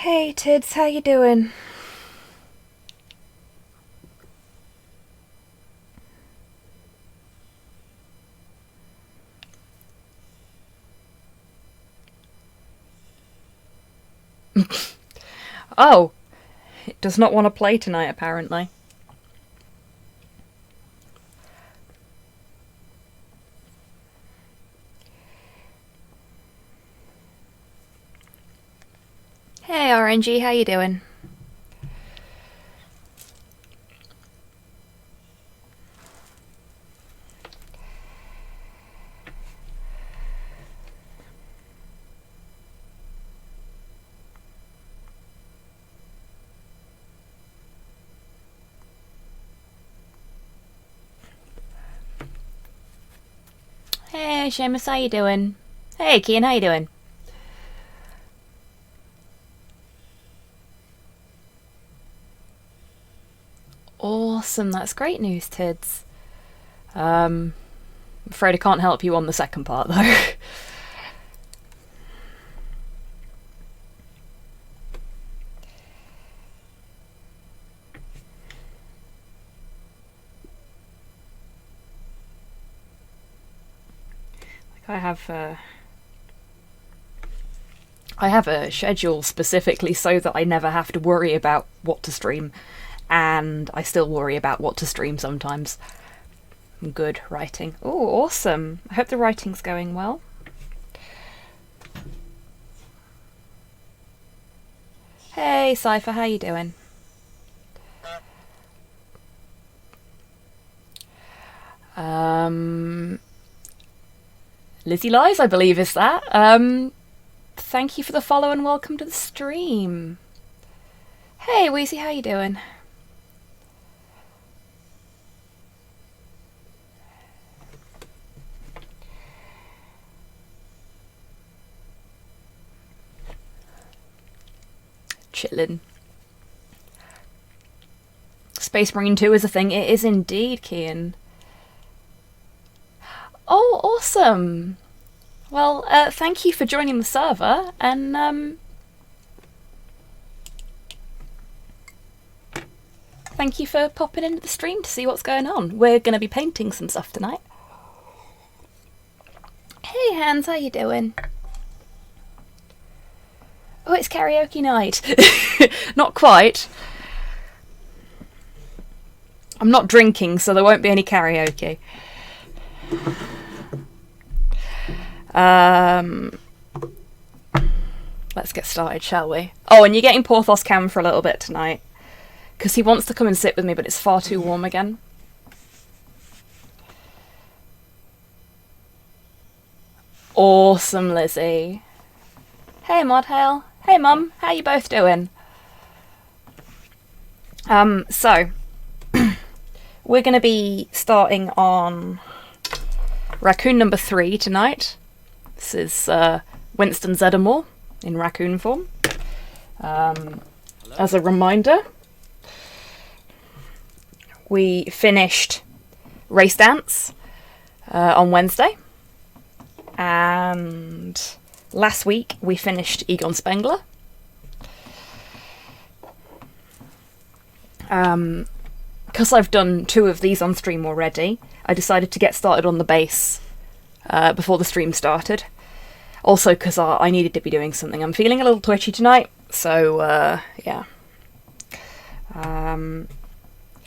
Hey Tids, how you doing? Oh, it does not want to play tonight apparently. Hey RNG, how you doing? Hey Seamus, how you doing? Hey Kian, how you doing? Awesome, that's great news, Tids. I'm afraid I can't help you on the second part though. I have a schedule specifically so that I never have to worry about what to stream, and I still worry about what to stream sometimes. Good writing. Oh, awesome. I hope the writing's going well. Hey Cypher, how you doing? Lizzie Lies, I believe, is that. Thank you for the follow and welcome to the stream. Hey Weezy, how you doing? Chillin'. Space Marine 2 is a thing. It is indeed, Kian. Oh, awesome. Well, thank you for joining the server, and thank you for popping into the stream to see what's going on. We're going to be painting some stuff tonight. Hey Hans, how you doing? Oh, it's karaoke night. Not quite. I'm not drinking, so there won't be any karaoke. Let's get started, shall we? Oh, and you're getting Porthos Cam for a little bit tonight, because he wants to come and sit with me, but it's far too warm again. Awesome, Lizzie. Hey, Modhale. Hey, Mum. How you both doing? So we're going to be starting on raccoon number 3 tonight. This is Winston Zeddemore in raccoon form. As a reminder, we finished Race Dance on Wednesday, and last week we finished Egon Spengler. Because I've done 2 of these on stream already, I decided to get started on the base before the stream started. Also because I needed to be doing something. I'm feeling a little twitchy tonight, so yeah.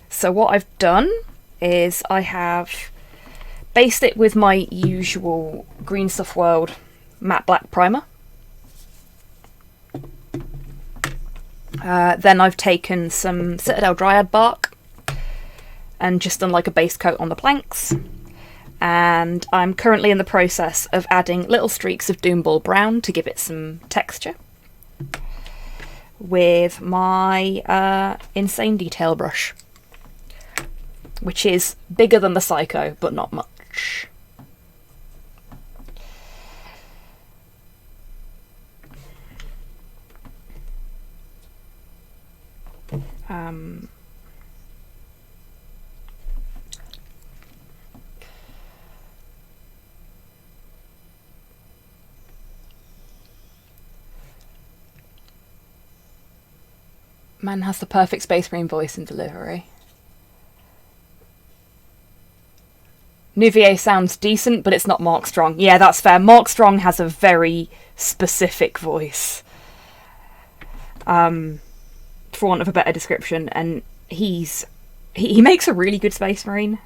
So what I've done is I have based it with my usual Green Stuff World matte black primer. Then I've taken some Citadel Dryad bark and just done like a base coat on the planks. And I'm currently in the process of adding little streaks of Doomball Brown to give it some texture with my Insane Detail brush, which is bigger than the Psycho, but not much. Man has the perfect Space Marine voice and delivery. Nouvier sounds decent, but it's not Mark Strong. Yeah, that's fair. Mark Strong has a very specific voice. For want of a better description, and he makes a really good Space Marine.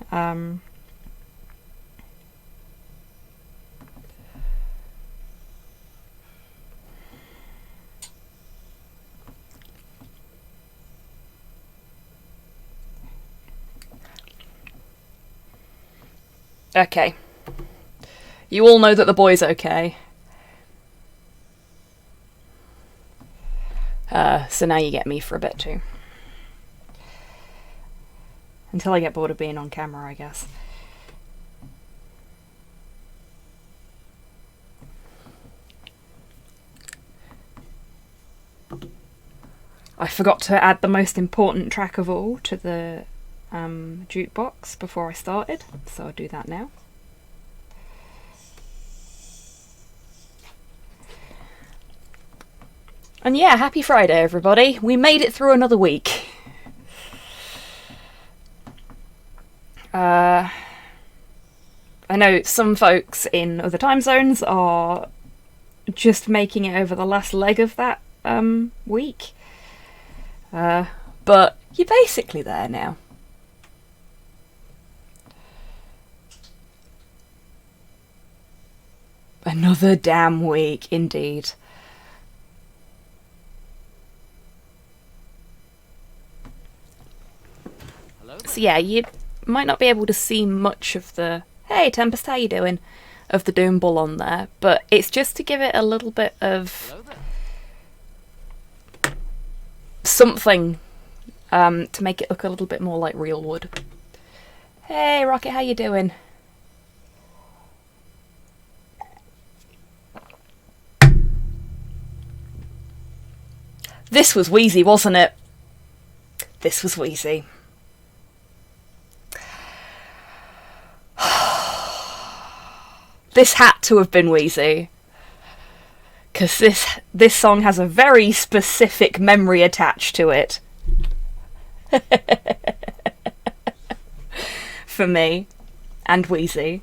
Okay. You all know that the boy's okay. So now you get me for a bit too. Until I get bored of being on camera, I guess. I forgot to add the most important track of all to the jukebox before I started, so I'll do that now. And yeah, happy Friday everybody. We made it through another week. I know some folks in other time zones are just making it over the last leg of that week. But you're basically there now. Another damn week, indeed. So yeah, you might not be able to see much of the "Hey Tempest, how you doing?" of the Doom Bull on there, but it's just to give it a little bit of something to make it look a little bit more like real wood. Hey Rocket, how you doing? This was wheezy, wasn't it? This was wheezy. This had to have been wheezy. Because this song has a very specific memory attached to it. For me. And wheezy.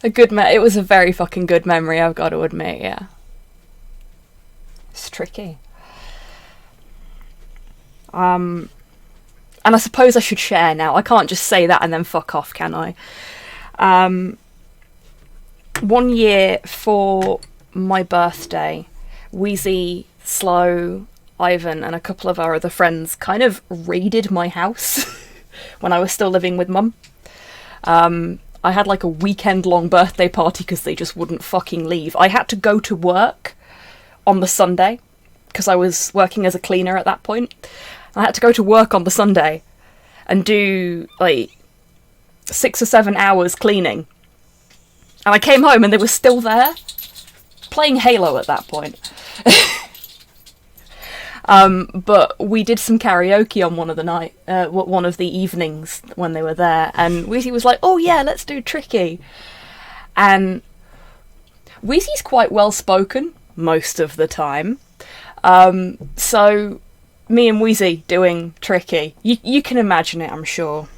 It was a very fucking good memory, I've got to admit, yeah. It's tricky. And I suppose I should share now. I can't just say that and then fuck off, can I? 1 year for my birthday, Wheezy, Slow, Ivan and a couple of our other friends kind of raided my house when I was still living with Mum. I had like a weekend-long birthday party because they just wouldn't fucking leave. I had to go to work on the Sunday because I was working as a cleaner at that point. I had to go to work on the Sunday and do like 6 or 7 hours cleaning. And I came home and they were still there, playing Halo at that point. But we did some karaoke on one of the evenings when they were there, and Wheezy was like, "Oh yeah, let's do Tricky." And Wheezy's quite well spoken most of the time, so me and Wheezy doing Tricky, you can imagine it, I'm sure.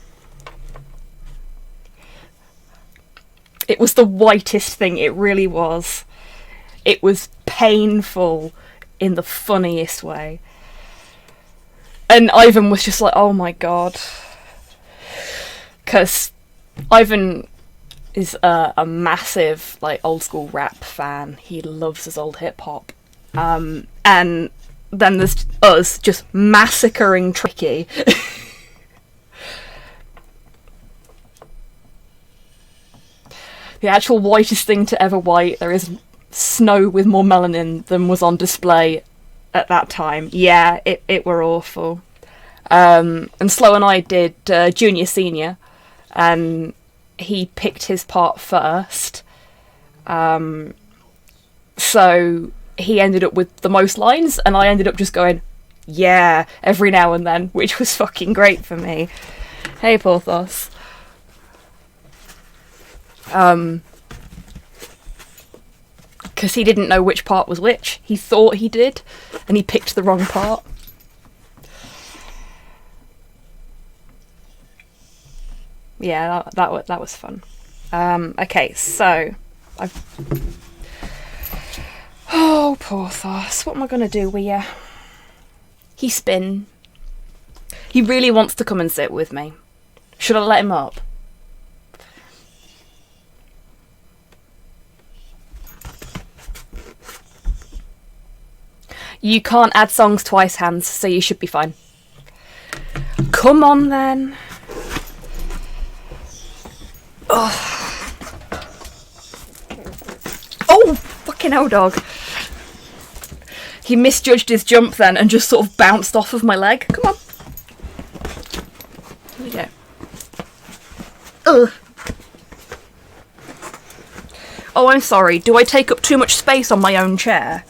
It was the whitest thing, it really was. It was painful in the funniest way. And Ivan was just like, oh my god. Because Ivan is a massive like old school rap fan. He loves his old hip hop. And then there's us just massacring Tricky. The actual whitest thing to ever white. There is snow with more melanin than was on display at that time. Yeah, it were awful. And Slow and I did Junior Senior, and he picked his part first. So he ended up with the most lines, and I ended up just going, yeah, every now and then, which was fucking great for me. Hey, Porthos. Because he didn't know which part was which. He thought he did, and he picked the wrong part. Yeah, that was fun. Okay, so oh, poor Thos. What am I going to do? He's spin. He really wants to come and sit with me. Should I let him up? You can't add songs twice, Hans, so you should be fine. Come on, then. Oh, fucking hell, dog. He misjudged his jump then and just sort of bounced off of my leg. Come on. Here we go. Ugh. Oh, I'm sorry. Do I take up too much space on my own chair?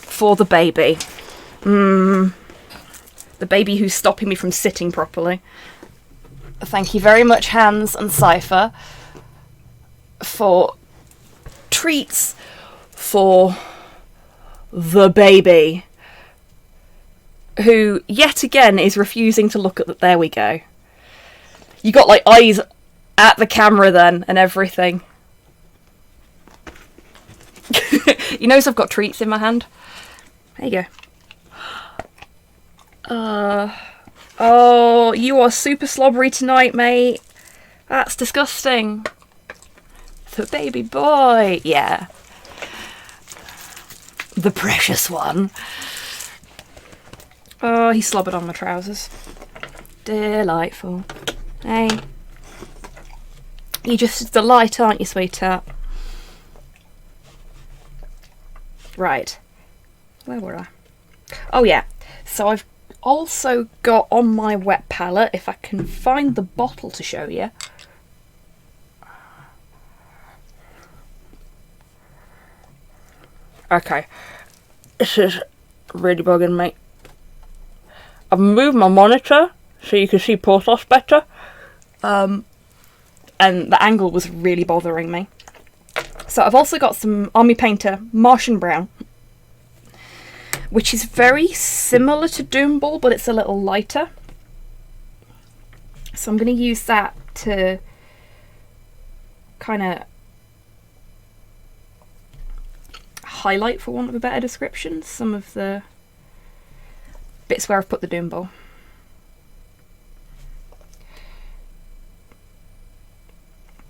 For the baby. The baby who's stopping me from sitting properly. Thank you very much, Hans and Cypher, for treats for the baby, who yet again is refusing to look at the... There we go. You got like eyes at the camera then and everything. He knows I've got treats in my hand. There you go. Oh, you are super slobbery tonight, mate. That's disgusting. The baby boy. Yeah. The precious one. Oh, he slobbered on my trousers. Delightful. Hey. You're just a delight, aren't you, sweetheart? Right. Where were I? Oh, yeah. So I've also got on my wet palette, if I can find the bottle to show you. Okay. This is really bugging me. I've moved my monitor so you can see Porthos better. And the angle was really bothering me. So I've also got some Army Painter Martian Brown, which is very similar to Doom Ball, but it's a little lighter. So I'm going to use that to kind of highlight, for want of a better description, some of the bits where I've put the Doom Ball.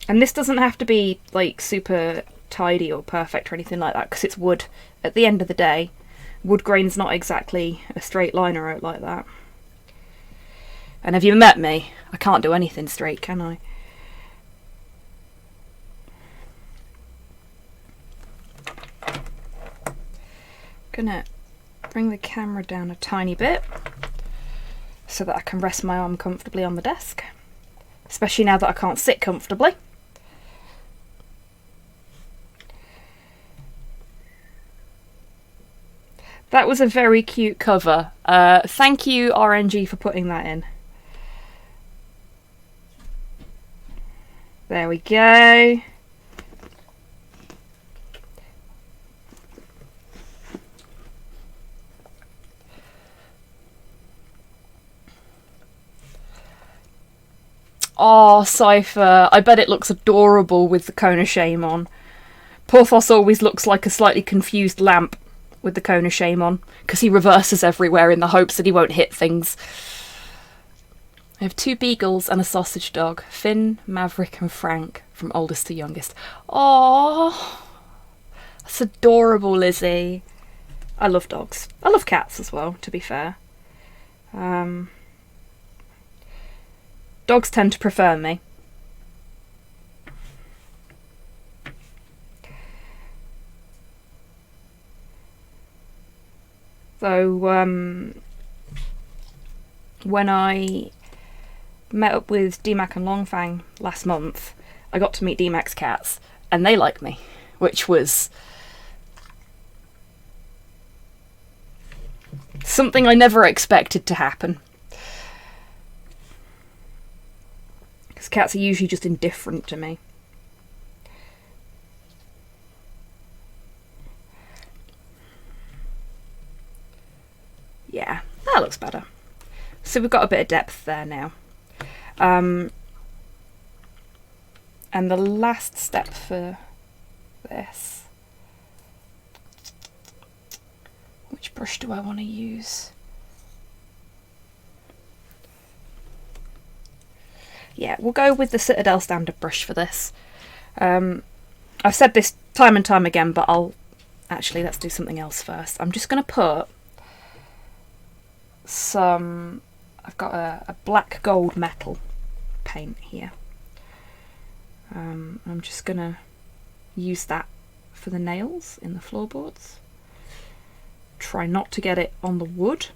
And this doesn't have to be like super tidy or perfect or anything like that, because it's wood. At the end of the day, wood grain's not exactly a straight liner out like that. And have you met me? I can't do anything straight, can I? Gonna bring the camera down a tiny bit so that I can rest my arm comfortably on the desk, especially now that I can't sit comfortably. That was a very cute cover. Thank you, RNG, for putting that in. There we go. Oh, Cypher. I bet it looks adorable with the cone of shame on. Porthos always looks like a slightly confused lamp with the cone of shame on, because he reverses everywhere in the hopes that he won't hit things. I have 2 beagles and a sausage dog, Finn, Maverick and Frank, from oldest to youngest. Aww, that's adorable, Lizzie. I love dogs. I love cats as well, to be fair. Dogs tend to prefer me. So, when I met up with DMAC and Longfang last month, I got to meet DMAC's cats, and they like me, which was something I never expected to happen. Because cats are usually just indifferent to me. Yeah, that looks better. So we've got a bit of depth there now. And the last step for this... Which brush do I want to use? Yeah, we'll go with the Citadel standard brush for this. I've said this time and time again, but actually, let's do something else first. I'm just going to put some... I've got a black gold metal paint here. I'm just going to use that for the nails in the floorboards. Try not to get it on the wood.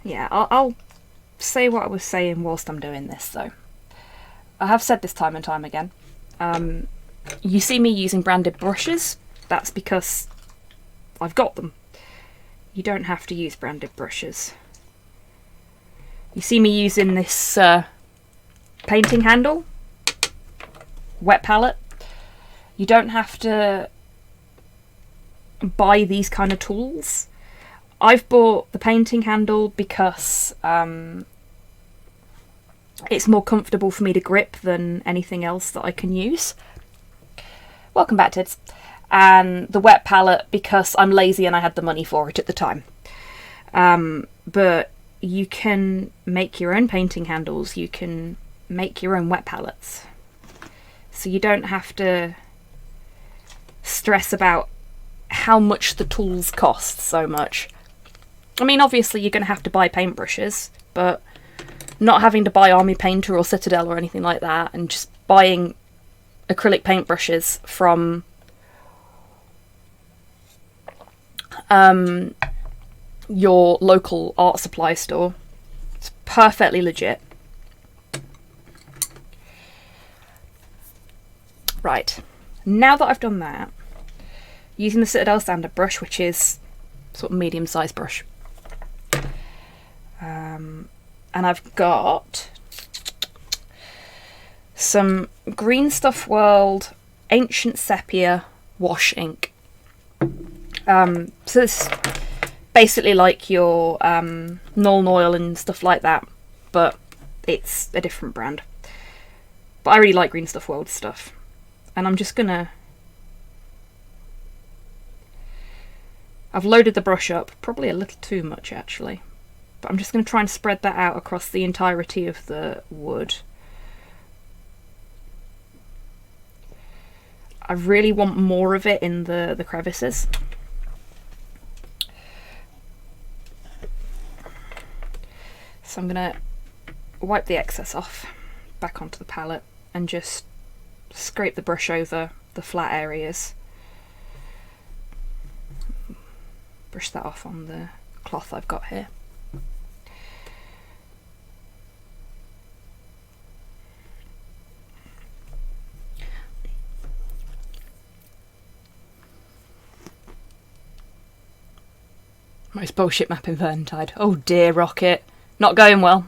Yeah, I'll say what I was saying whilst I'm doing this, though. I have said this time and time again. You see me using branded brushes, that's because I've got them. You don't have to use branded brushes. You see me using this painting handle, wet palette. You don't have to buy these kind of tools. I've bought the painting handle because it's more comfortable for me to grip than anything else that I can use. Welcome back, Tids. And the wet palette because I'm lazy and I had the money for it at the time. But you can make your own painting handles, you can make your own wet palettes. So you don't have to stress about how much the tools cost so much. I mean, obviously you're going to have to buy paintbrushes, but not having to buy Army Painter or Citadel or anything like that, and just buying acrylic paintbrushes from your local art supply store. It's perfectly legit. Right, now that I've done that, using the Citadel standard brush, which is sort of medium-sized brush, and I've got some Green Stuff World Ancient Sepia wash ink. So it's basically like your Null Oil and stuff like that, but it's a different brand. But I really like Green Stuff World stuff. And I'm just gonna... I've loaded the brush up, probably a little too much actually. But I'm just going to try and spread that out across the entirety of the wood. I really want more of it in the crevices. So I'm going to wipe the excess off, back onto the palette, and just scrape the brush over the flat areas. Brush that off on the cloth I've got here. Most bullshit map in Vermintide. Oh dear, Rocket. Not going well.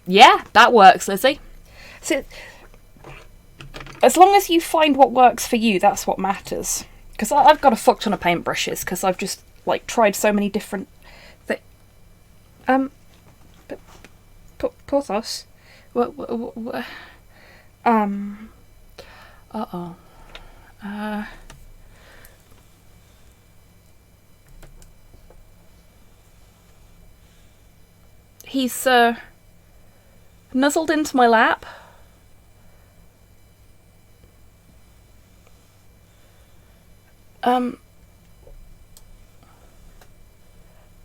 Yeah, that works, Lizzie. So, as long as you find what works for you, that's what matters. Because I've got a fuck ton of paintbrushes, because I've just, like, tried so many different things. Porthos? What? Uh-oh. He's, nuzzled into my lap.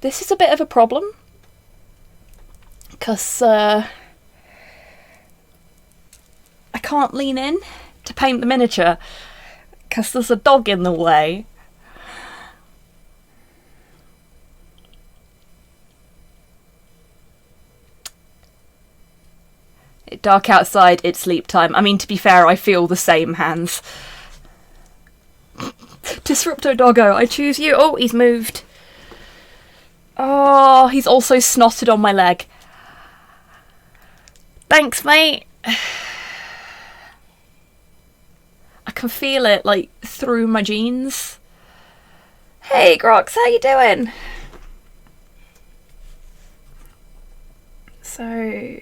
This is a bit of a problem. Because, I can't lean in to paint the miniature. because there's a dog in the way. Dark outside, it's sleep time. I mean, to be fair, I feel the same, Hans. Disrupto doggo, I choose you. Oh, he's moved. Oh, he's also snotted on my leg. Thanks, mate. I can feel it, like, through my jeans. Hey, Grox, how you doing? So,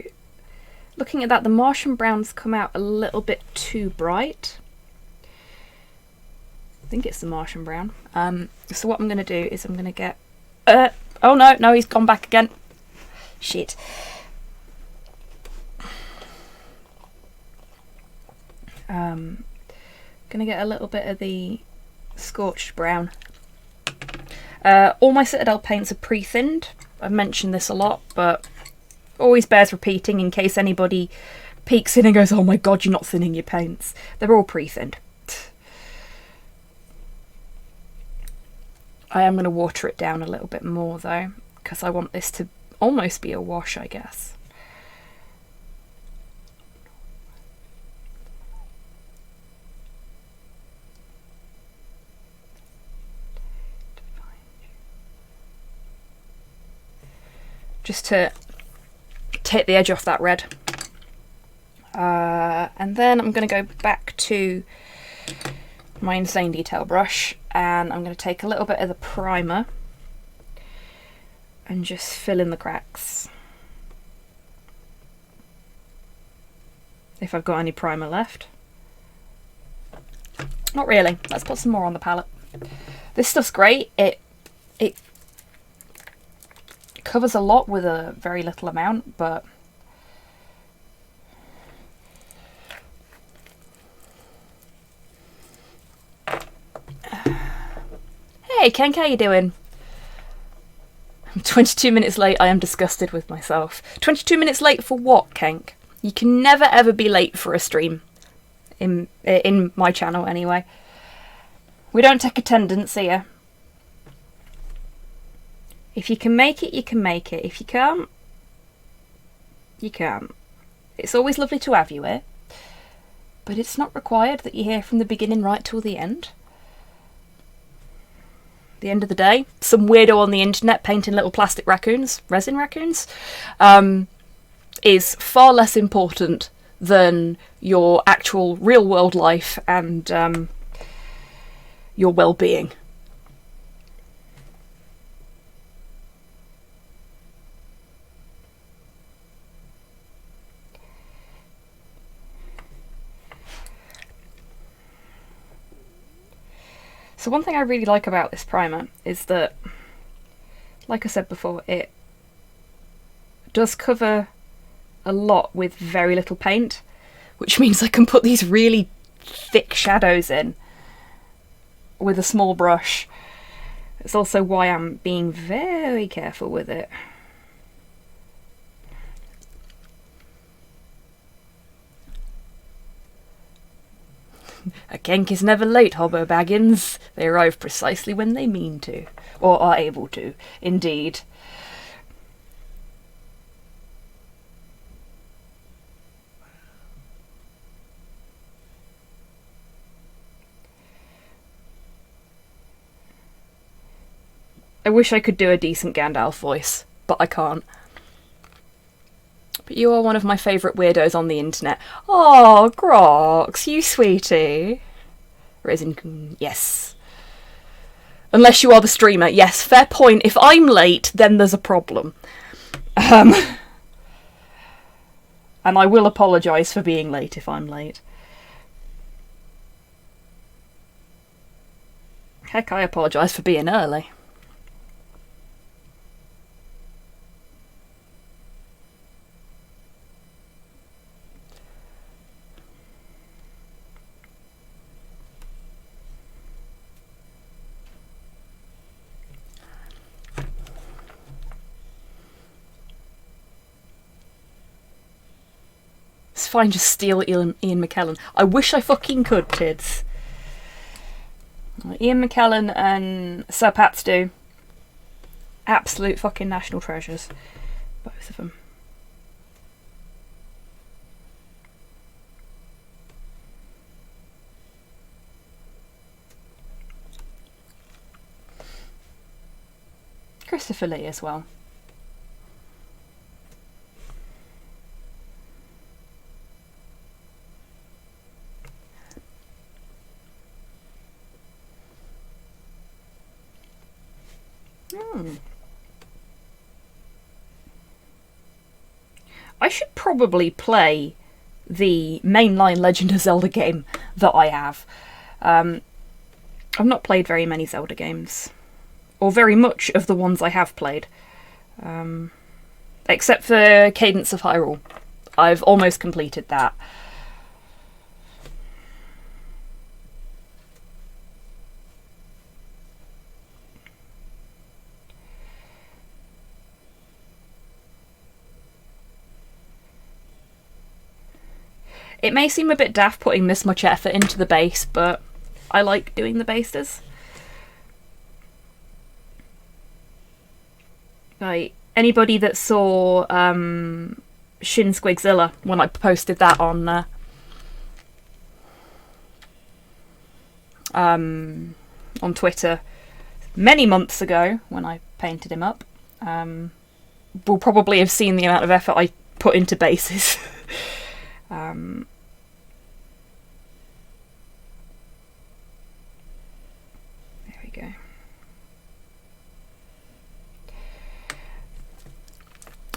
looking at that, the Martian brown's come out a little bit too bright. I think it's the Martian brown. So what I'm going to do is I'm going to get... oh no, he's gone back again. Shit. Going to get a little bit of the scorched brown. All my Citadel paints are pre-thinned. I've mentioned this a lot, but always bears repeating in case anybody peeks in and goes, oh my god, you're not thinning your paints. They're all pre-thinned. I am going to water it down a little bit more though, because I want this to almost be a wash, I guess. Just to take the edge off that red. And then I'm going to go back to my Insane Detail brush and I'm going to take a little bit of the primer and just fill in the cracks. If I've got any primer left. Not really. Let's put some more on the palette. This stuff's great. It covers a lot with a very little amount, but hey Kenk, how you doing? I'm 22 minutes late. I am disgusted with myself. 22 minutes late for what, Kenk? You can never ever be late for a stream. In my channel anyway. We don't take attendance here. If you can make it, you can make it. If you can't, you can't. It's always lovely to have you here, but it's not required that you're here from the beginning right till the end. At the end of the day, some weirdo on the internet painting little plastic raccoons, resin raccoons, is far less important than your actual real world life and your well-being. So one thing I really like about this primer is that, like I said before, it does cover a lot with very little paint, which means I can put these really thick shadows in with a small brush. It's also why I'm being very careful with it. A Kenk is never late, Hobbo Baggins. They arrive precisely when they mean to, or are able to, indeed. I wish I could do a decent Gandalf voice, but I can't. But you are one of my favourite weirdos on the internet. Oh, Grox, you sweetie. Resin, yes. Unless you are the streamer. Yes, fair point. If I'm late, then there's a problem. And I will apologise for being late if I'm late. Heck, I apologise for being early. It's fine, just steal Ian McKellen. I wish I fucking could, Tids. Ian McKellen and Sir Patstu. Absolute fucking national treasures. Both of them. Christopher Lee as well. I should probably play the mainline Legend of Zelda game that I have. I've not played very many Zelda games. Or very much of the ones I have played. Except for Cadence of Hyrule. I've almost completed that. It may seem a bit daft putting this much effort into the base, but I like doing the bases. Like, anybody that saw Shinsguidzilla when I posted that on Twitter many months ago when I painted him up, will probably have seen the amount of effort I put into bases. There we go.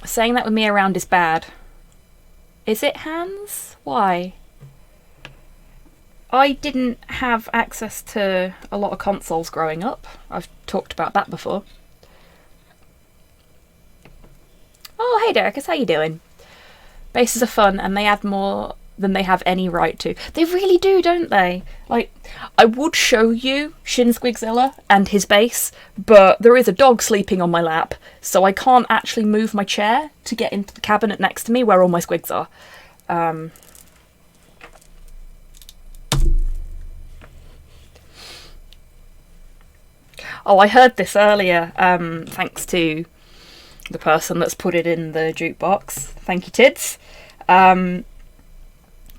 Saying that with me around is bad. Is it, Hans? Why? I didn't have access to a lot of consoles growing up. I've talked about that before. Oh, hey Derek, how you doing? Bases are fun and they add more than they have any right to. They really do, don't they? Like, I would show you Shinsguidzilla and his base, but there is a dog sleeping on my lap, so I can't actually move my chair to get into the cabinet next to me where all my squigs are. Oh, I heard this earlier, thanks to the person that's put it in the jukebox. Thank you, Tids.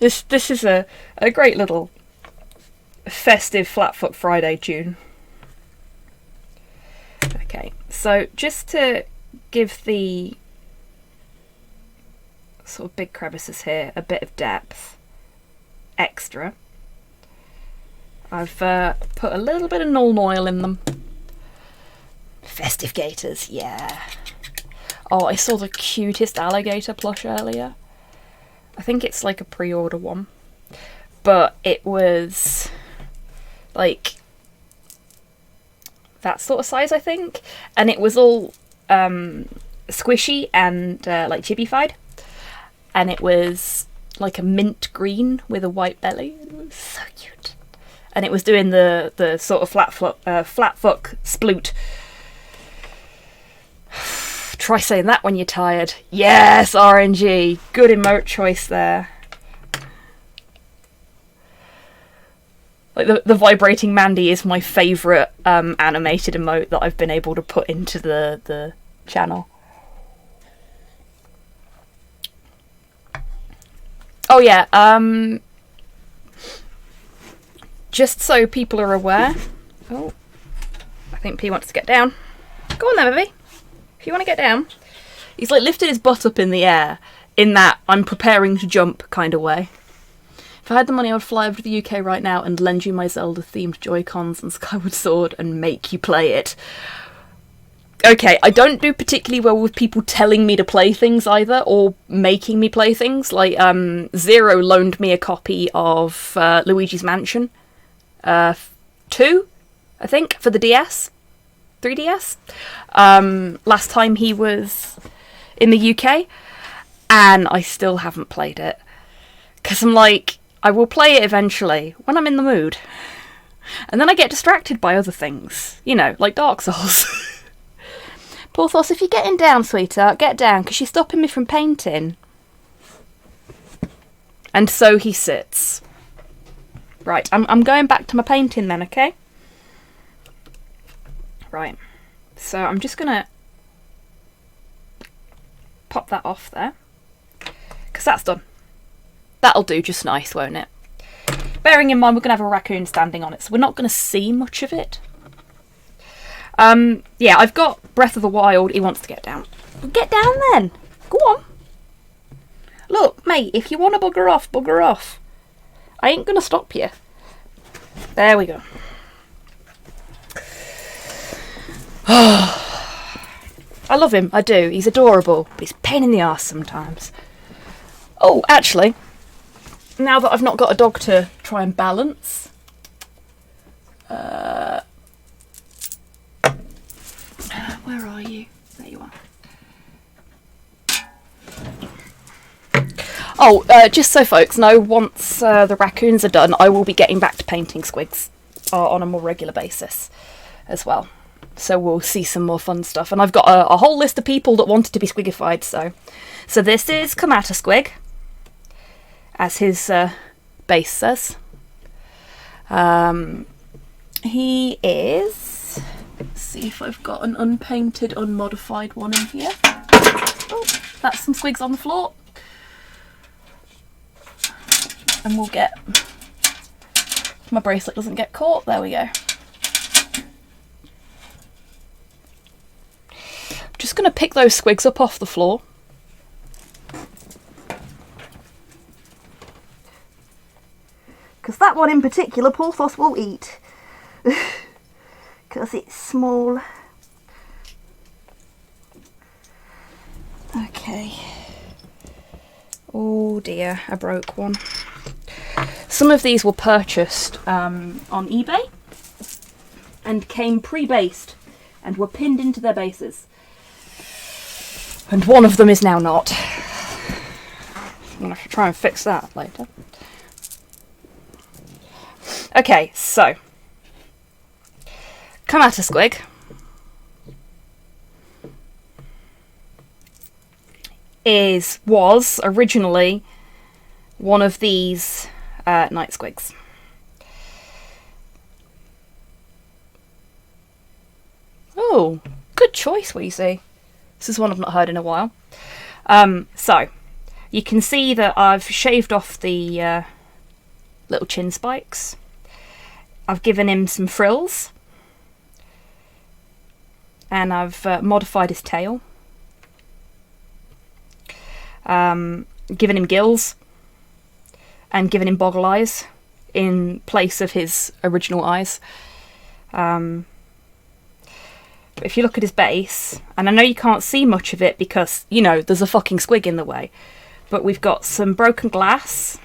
This is a great little festive Flatfoot Friday tune. Okay, so just to give the sort of big crevices here a bit of depth extra, I've put a little bit of Nuln Oil in them. Festive gators, yeah. Oh, I saw the cutest alligator plush earlier. I think it's like a pre-order one. But it was like that sort of size, I think. And it was all squishy and like chibified. And it was like a mint green with a white belly. It was so cute. And it was doing the sort of flat foot sploot. Try saying that when you're tired. Yes, RNG. Good emote choice there. Like the vibrating Mandy is my favourite animated emote that I've been able to put into the channel. Oh yeah, just so people are aware. Oh, I think P wants to get down. Go on then, baby. If you want to get down. He's like lifted his butt up in the air in that I'm preparing to jump kind of way. If I had the money, I would fly over to the UK right now and lend you my Zelda-themed Joy-Cons and Skyward Sword and make you play it. Okay, I don't do particularly well with people telling me to play things either, or making me play things. Like, Zero loaned me a copy of Luigi's Mansion 2, I think, for the DS. 3DS. Last time he was in the UK, and I still haven't played it. Because I'm like, I will play it eventually, when I'm in the mood. And then I get distracted by other things. You know, like Dark Souls. Porthos, if you're getting down, sweetheart, get down, because you're stopping me from painting. And so he sits. Right, I'm going back to my painting then, okay? Right, so I'm just gonna pop that off there, because that's done. That'll do just nice, won't it? Bearing in mind we're gonna have a raccoon standing on it, so we're not gonna see much of it. Yeah, I've got Breath of the Wild. He wants to get down. Get down then. Go on. Look, mate, if you want to bugger off, bugger off. I ain't gonna stop you. There we go. I love him, I do. He's adorable, but he's a pain in the arse sometimes. Oh, actually, now that I've not got a dog to try and balance, where are you? There you are. Oh, just so folks know, once the raccoons are done, I will be getting back to painting squigs on a more regular basis as well. So we'll see some more fun stuff. And I've got a whole list of people that wanted to be squigified, so this is Kamatuskwig, as his base says. He is... Let's see if I've got an unpainted, unmodified one in here. Oh, that's some squigs on the floor. And we'll get... My bracelet doesn't get caught. There we go. Just going to pick those squigs up off the floor. Because that one in particular, Porthos will eat. Because it's small. Okay. Oh dear, I broke one. Some of these were purchased on eBay and came pre-based and were pinned into their bases. And one of them is now not. I'm going to have to try and fix that later. Okay, so. Kamatuskwig was originally one of these night squigs. Oh, good choice, Weezy. This is one I've not heard in a while. So, you can see that I've shaved off the little chin spikes. I've given him some frills. And I've modified his tail. Given him gills. And given him boggle eyes in place of his original eyes. But if you look at his base, and I know you can't see much of it because, you know, there's a fucking squig in the way, but we've got some broken glass,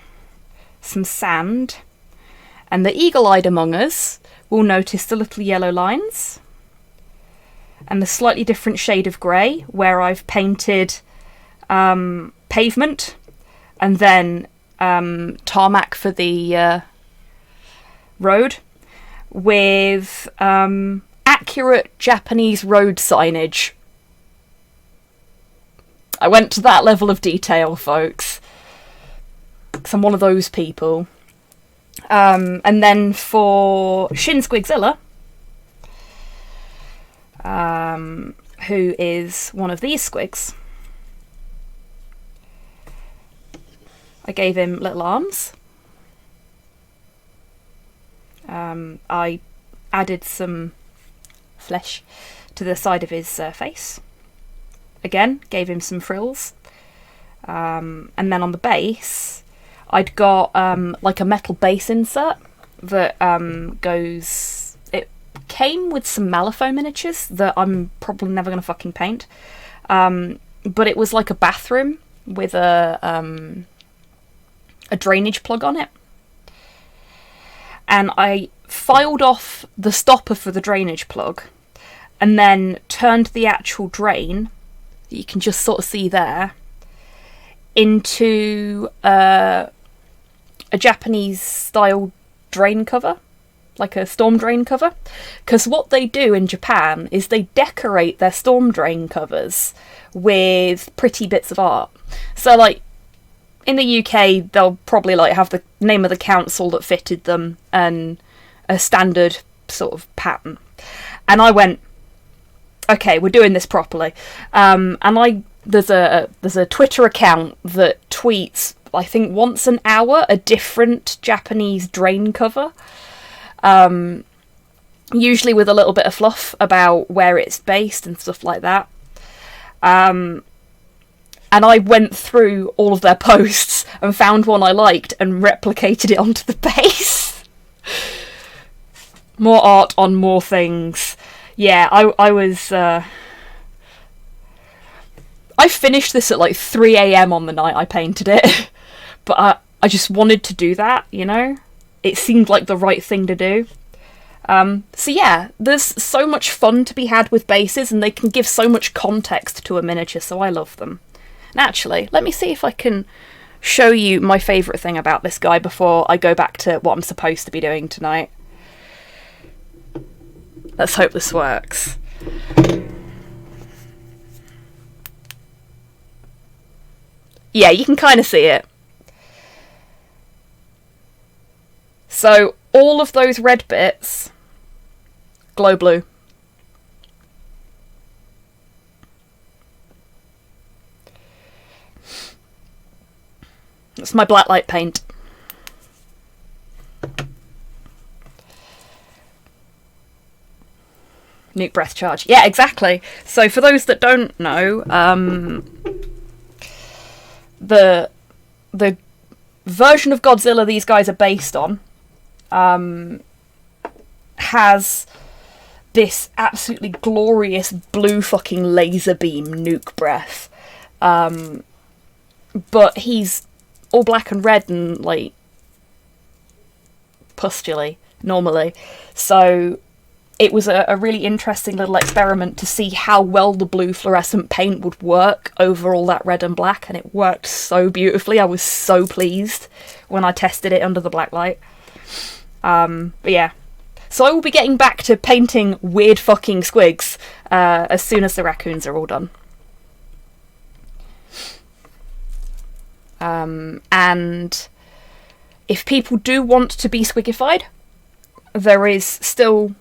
some sand, and the eagle-eyed among us will notice the little yellow lines, and the slightly different shade of grey, where I've painted pavement, and then tarmac for the road, with accurate Japanese road signage. I went to that level of detail, folks, because I'm one of those people. And then for Shinsguidzilla, who is one of these squigs, I gave him little arms. I added some flesh to the side of his face. Again, gave him some frills. And then on the base, I'd got like a metal base insert that goes... It came with some Malifaux miniatures that I'm probably never going to fucking paint. But it was like a bathroom with a drainage plug on it. And I filed off the stopper for the drainage plug and then turned the actual drain, that you can just sort of see there, into a Japanese style drain cover, like a storm drain cover. Because what they do in Japan is they decorate their storm drain covers with pretty bits of art. So like in the UK, they'll probably like have the name of the council that fitted them and a standard sort of pattern. And I went, okay, we're doing this properly. And there's a Twitter account that tweets, I think once an hour, a different Japanese drain cover. Usually with a little bit of fluff about where it's based and stuff like that. And I went through all of their posts and found one I liked and replicated it onto the base. More art on more things. Yeah, I was... I finished this at like 3 a.m. on the night I painted it. But I just wanted to do that, you know? It seemed like the right thing to do. So yeah, there's so much fun to be had with bases, and they can give so much context to a miniature, so I love them. And actually, let me see if I can show you my favourite thing about this guy before I go back to what I'm supposed to be doing tonight. Let's hope this works. Yeah, you can kind of see it. So, all of those red bits glow blue. That's my blacklight paint. Nuke breath charge. Yeah, exactly. So for those that don't know, the version of Godzilla these guys are based on has this absolutely glorious blue fucking laser beam nuke breath. But he's all black and red and, like, pustully, normally. So it was a really interesting little experiment to see how well the blue fluorescent paint would work over all that red and black, and it worked so beautifully. I was so pleased when I tested it under the black light. But yeah. So I will be getting back to painting weird fucking squigs as soon as the raccoons are all done. And if people do want to be squigified, there is still...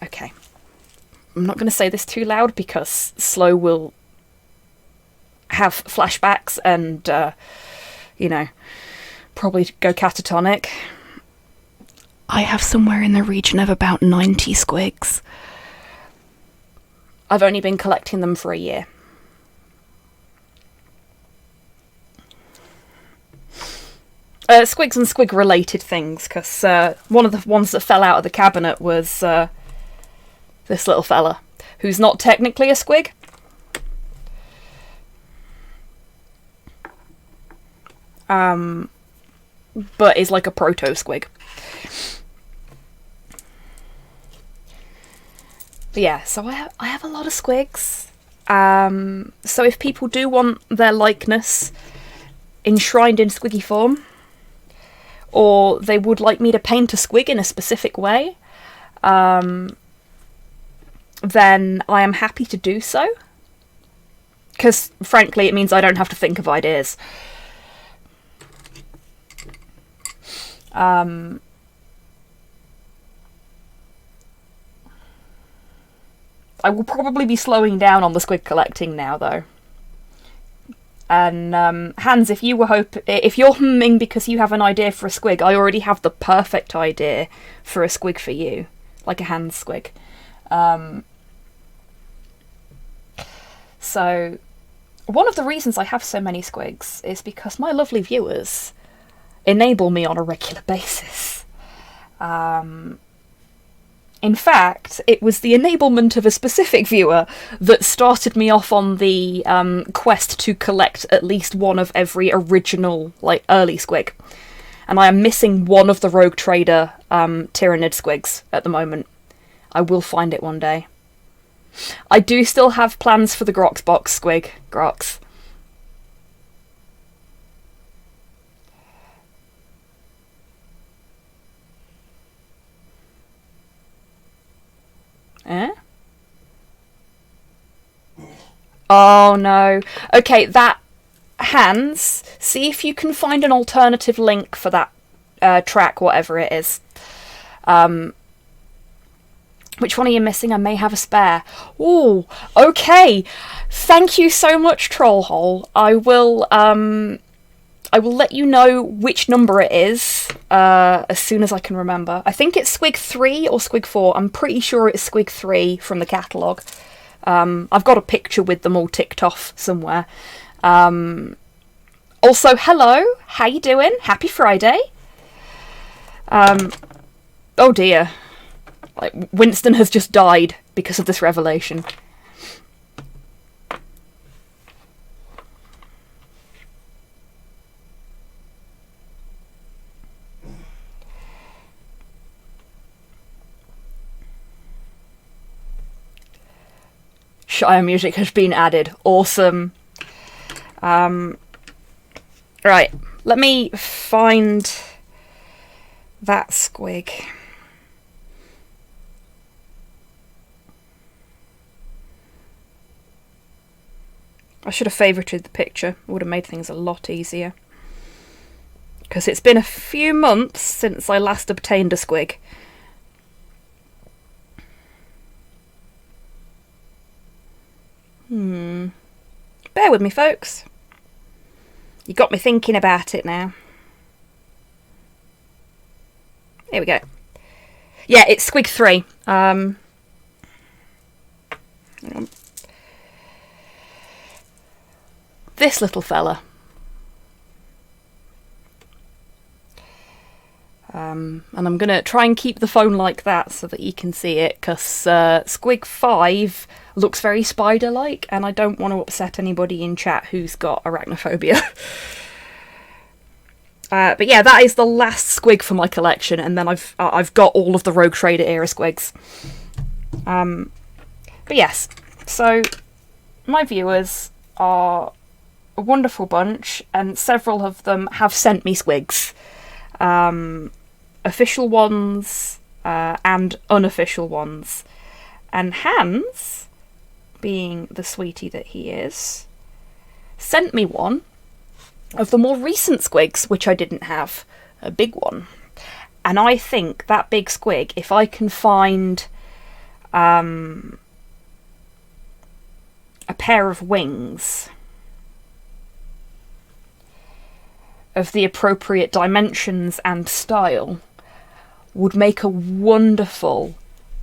Okay. I'm not going to say this too loud because Slow will have flashbacks and, you know, probably go catatonic. I have somewhere in the region of about 90 squigs. I've only been collecting them for a year. Squigs and squig related things, because one of the ones that fell out of the cabinet was this little fella, who's not technically a squig. But is like a proto-squig. But yeah, so I have a lot of squigs. So if people do want their likeness enshrined in squiggy form, or they would like me to paint a squig in a specific way, then I am happy to do so. Because, frankly, it means I don't have to think of ideas. I will probably be slowing down on the squig collecting now, though. And Hans, if you're humming because you have an idea for a squig, I already have the perfect idea for a squig for you, like a Hans squig. So, one of the reasons I have so many squigs is because my lovely viewers enable me on a regular basis. In fact, it was the enablement of a specific viewer that started me off on the quest to collect at least one of every original, like, early squig. And I am missing one of the Rogue Trader Tyrannid squigs at the moment. I will find it one day. I do still have plans for the Grox box squig. Grox. Eh? Oh no. Okay, that... Hans, see if you can find an alternative link for that track, whatever it is. Which one are you missing? I may have a spare. Oh, okay. Thank you so much, Trollhole. I will let you know which number it is as soon as I can remember. I think it's Squig 3 or Squig 4. I'm pretty sure it's Squig 3 from the catalogue. I've got a picture with them all ticked off somewhere. Also, hello. How you doing? Happy Friday. Oh dear. Like, Winston has just died because of this revelation. Shire music has been added. Awesome. Right, let me find that Squig. I should have favourited the picture. It would have made things a lot easier. Because it's been a few months since I last obtained a Squig. Bear with me, folks. You got me thinking about it now. Here we go. Yeah, it's Squig 3. Hang on. This little fella. And I'm going to try and keep the phone like that so that you can see it, because Squig 5 looks very spider-like, and I don't want to upset anybody in chat who's got arachnophobia. But yeah, that is the last Squig for my collection, and then I've got all of the Rogue Trader era Squigs. But yes, so my viewers are a wonderful bunch, and several of them have sent me Squigs. Official ones and unofficial ones. And Hans, being the sweetie that he is, sent me one of the more recent Squigs, which I didn't have. A big one. And I think that big Squig, if I can find a pair of wings of the appropriate dimensions and style, would make a wonderful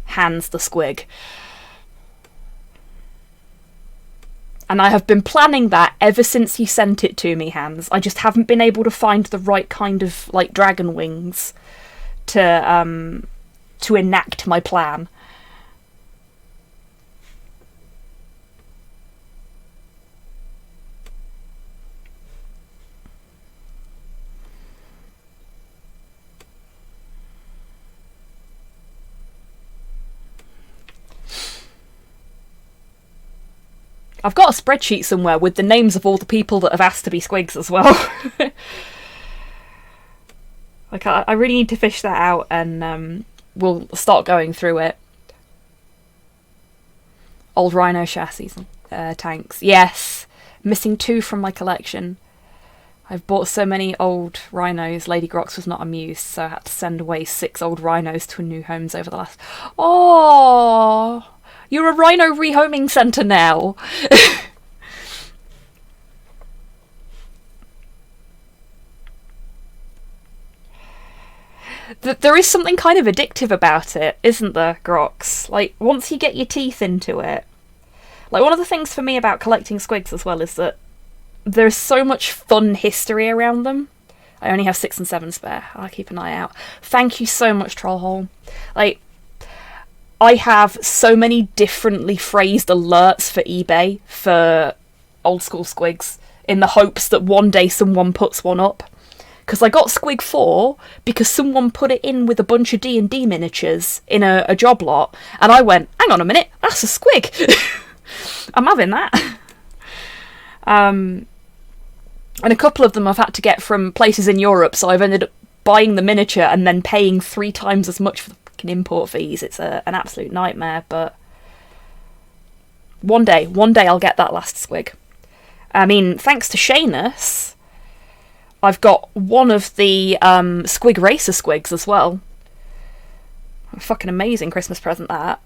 Hans the Squig. And I have been planning that ever since you sent it to me, Hans. I just haven't been able to find the right kind of, like, dragon wings to enact my plan. I've got a spreadsheet somewhere with the names of all the people that have asked to be Squigs as well. Like, I really need to fish that out, and we'll start going through it. Old Rhino chassis, tanks. Yes, missing 2 from my collection. I've bought so many old rhinos, Lady Grox was not amused, so I had to send away 6 old rhinos to new homes over the last... Oh, you're a rhino rehoming centre now. There is something kind of addictive about it, isn't there, Grox? Like, once you get your teeth into it... Like, one of the things for me about collecting Squigs as well is that there's so much fun history around them. I only have 6 and 7 spare. I'll keep an eye out. Thank you so much, Trollhole. Like, I have so many differently phrased alerts for eBay for old school Squigs in the hopes that one day someone puts one up. Because I got Squig 4 because someone put it in with a bunch of D&D miniatures in a job lot, and I went, hang on a minute, that's a Squig. I'm having that. And a couple of them I've had to get from places in Europe, so I've ended up buying the miniature and then paying 3 times as much for the fucking import fees. It's an absolute nightmare, but one day I'll get that last Squig. I mean, thanks to Shanus, I've got one of the Squig Racer Squigs as well. Fucking amazing Christmas present, that.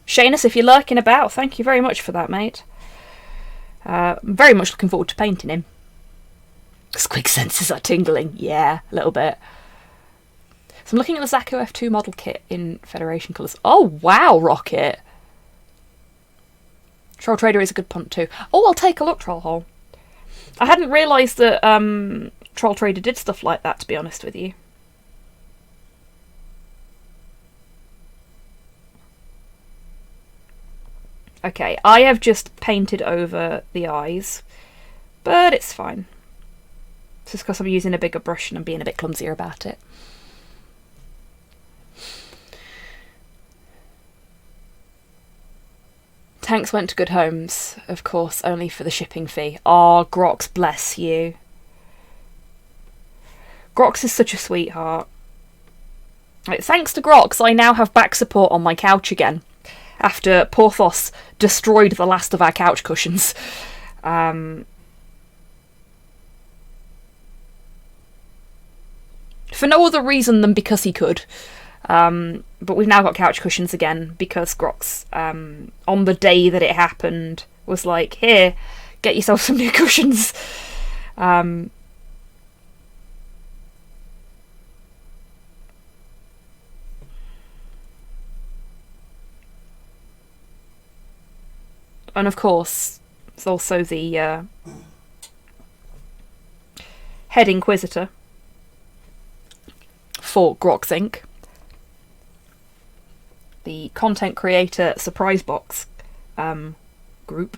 Shanus, if you're lurking about, thank you very much for that, mate. I'm very much looking forward to painting him. Squig senses are tingling. Yeah, a little bit. So I'm looking at the Zacho F2 model kit in Federation colours. Oh, wow, Rocket. Troll Trader is a good punt too. Oh, I'll take a look, Trollhole. I hadn't realised that Troll Trader did stuff like that, to be honest with you. Okay, I have just painted over the eyes, but it's fine. It's just because I'm using a bigger brush and I'm being a bit clumsier about it. Tanks went to good homes, of course, only for the shipping fee. Oh, Grox, bless you. Grox is such a sweetheart. Like, thanks to Grox, I now have back support on my couch again, after Porthos destroyed the last of our couch cushions. For no other reason than because he could. But we've now got couch cushions again because Grox, on the day that it happened, was like, here, get yourself some new cushions. And of course, it's also the head Inquisitor for Grox Inc., the content creator surprise box group,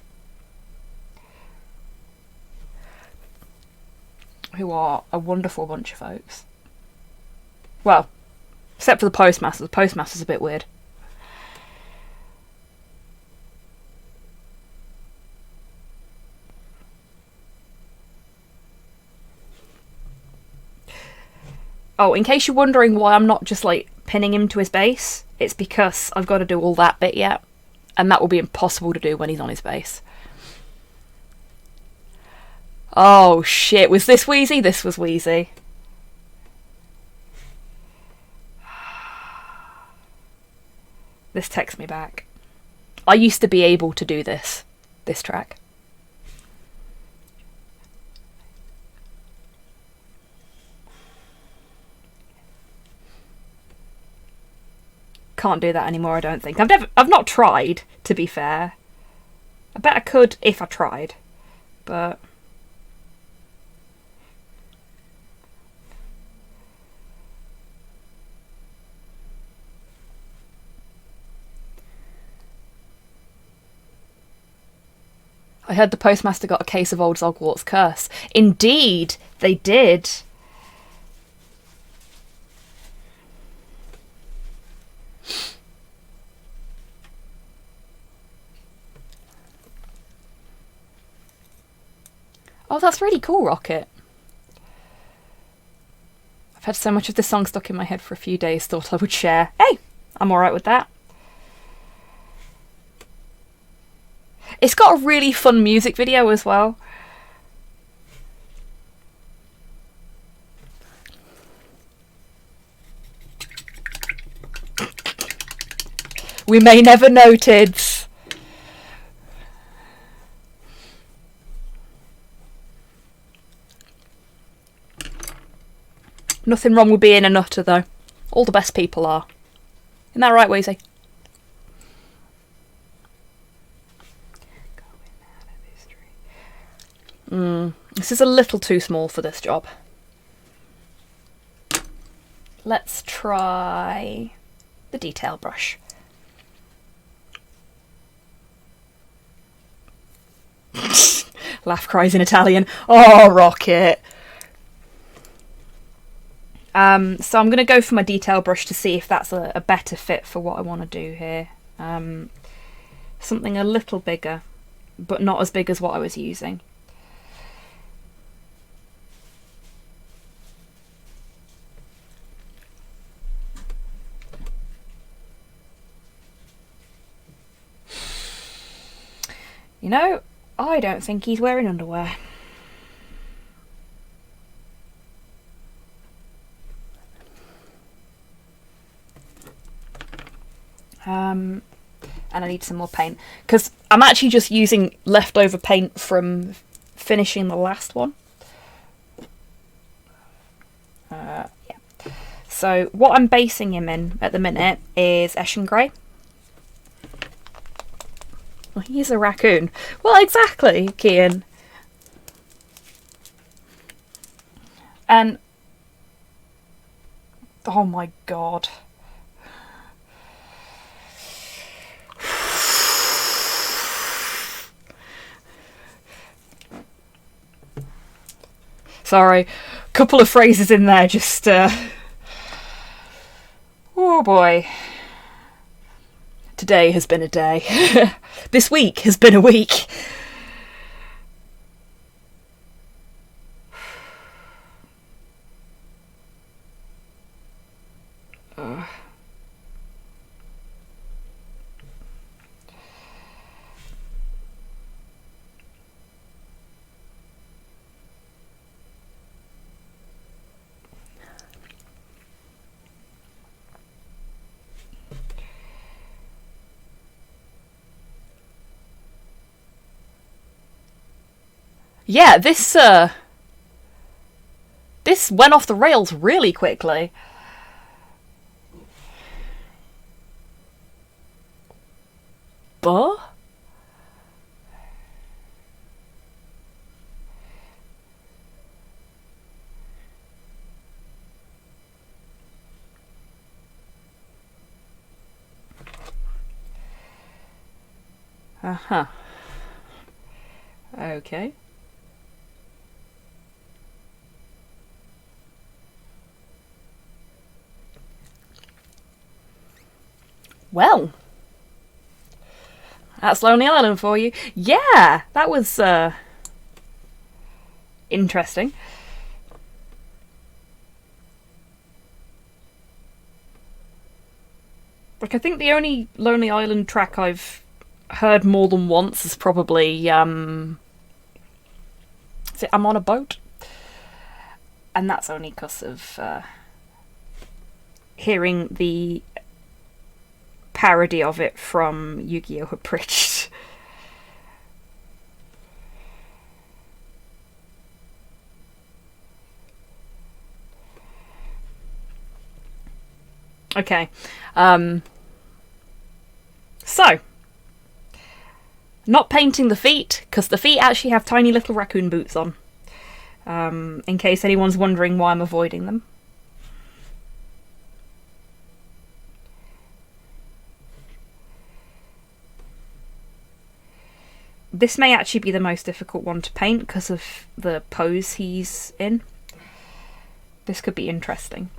who are a wonderful bunch of folks. Well, except for the postmaster. The postmaster's a bit weird. Oh, in case you're wondering why I'm not just, like, pinning him to his base, it's because I've got to do all that bit yet, and that will be impossible to do when he's on his base. Oh, shit. Was this Wheezy? This was Wheezy. This takes me back. I used to be able to do this track. Can't do that anymore, I don't think. I've not tried, to be fair. I bet I could if I tried, but I heard the postmaster got a case of old Zogwart's curse. Indeed, they did. Oh, that's really cool, Rocket. I've had so much of this song stuck in my head for a few days, thought I would share. Hey, I'm alright with that. It's got a really fun music video as well. We may never know, Tids. Nothing wrong with being a nutter, though. All the best people are. Isn't that right, Wheezy? This is a little too small for this job. Let's try the detail brush. Laugh cries in Italian. Oh, Rocket. So I'm going to go for my detail brush to see if that's a better fit for what I want to do here. Something a little bigger, but not as big as what I was using. You know, I don't think he's wearing underwear. And I need some more paint. Because I'm actually just using leftover paint from finishing the last one. Yeah. So what I'm basing him in at the minute is Eshin Grey. Well, he's a raccoon. Well, exactly, Kian. And... oh my god. Sorry, couple of phrases in there just... oh boy. Today has been a day. This week has been a week. Yeah, this went off the rails really quickly. But? Uh-huh. Okay. Well, that's Lonely Island for you. Yeah, that was interesting. Like, I think the only Lonely Island track I've heard more than once is probably is it I'm on a Boat? And that's only because of hearing the parody of it from Yu-Gi-Oh! Abridged. Okay. So, not painting the feet, because the feet actually have tiny little raccoon boots on. In case anyone's wondering why I'm avoiding them. This may actually be the most difficult one to paint because of the pose he's in. This could be interesting.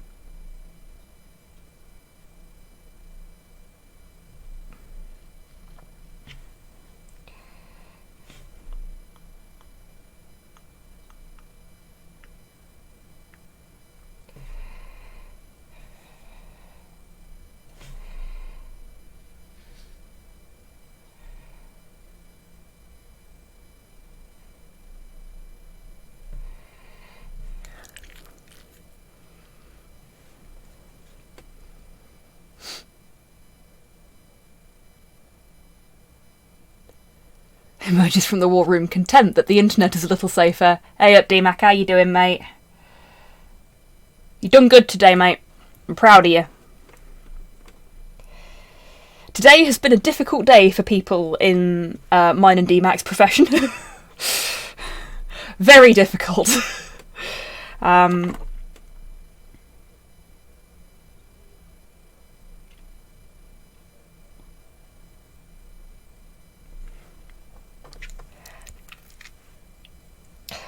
Emerges from the war room content that the internet is a little safer. Hey up, D-Mac, how you doing, mate? You done good today, mate. I'm proud of you. Today has been a difficult day for people in mine and D-Mac's profession. Very difficult.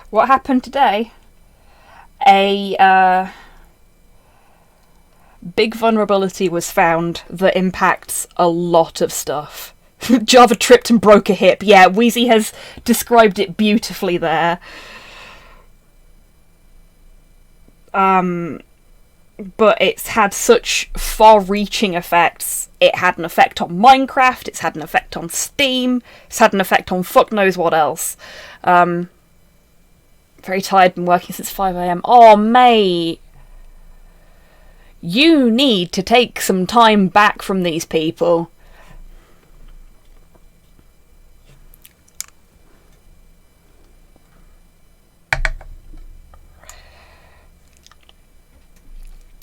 What happened today? A big vulnerability was found that impacts a lot of stuff. Java tripped and broke a hip. Yeah, Wheezy has described it beautifully there. But it's had such far-reaching effects. It had an effect on Minecraft, it's had an effect on Steam, it's had an effect on fuck knows what else. Very tired, been working since 5 AM. Oh, mate! You need to take some time back from these people.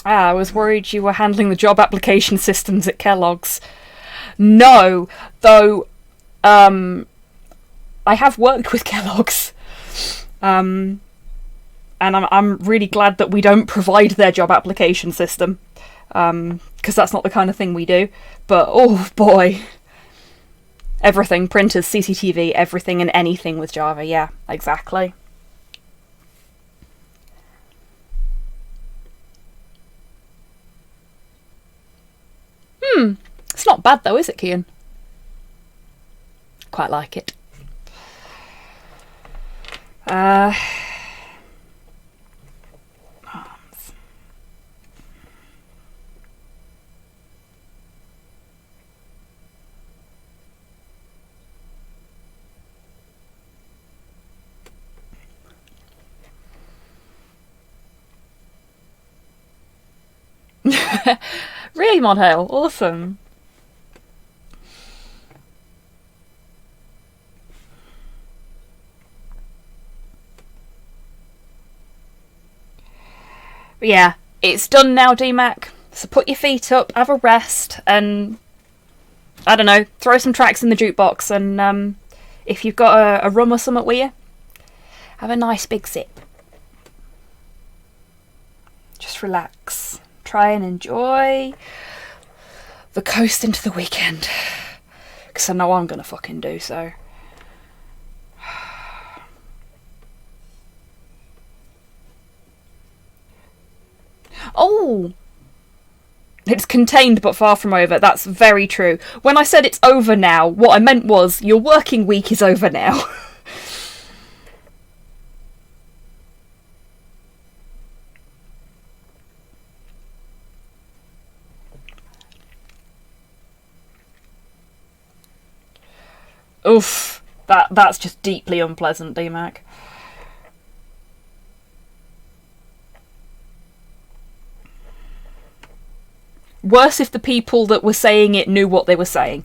I was worried you were handling the job application systems at Kellogg's. No, though I have worked with Kellogg's. And I'm really glad that we don't provide their job application system. Because that's not the kind of thing we do. But, oh boy. Everything, printers, CCTV, everything and anything with Java. Yeah, exactly. It's not bad though, is it, Kian? Quite like it. Really, Modhail? Awesome. But yeah, it's done now, DMAC. So put your feet up, have a rest, and I don't know, throw some tracks in the jukebox, and if you've got a rum or something with you, have a nice big sip. Just relax. Try and enjoy the coast into the weekend. Because I know I'm going to fucking do so. Oh! It's contained but far from over. That's very true. When I said it's over now, what I meant was your working week is over now. Oof. That's just deeply unpleasant, DMAC. Worse if the people that were saying it knew what they were saying.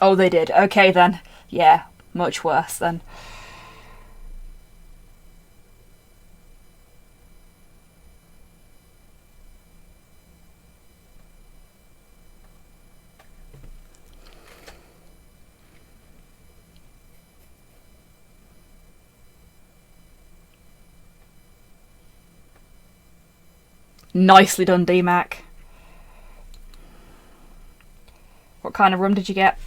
Oh, they did. Okay, then. Yeah, much worse, then. Nicely done, DMAC. What kind of rum did you get?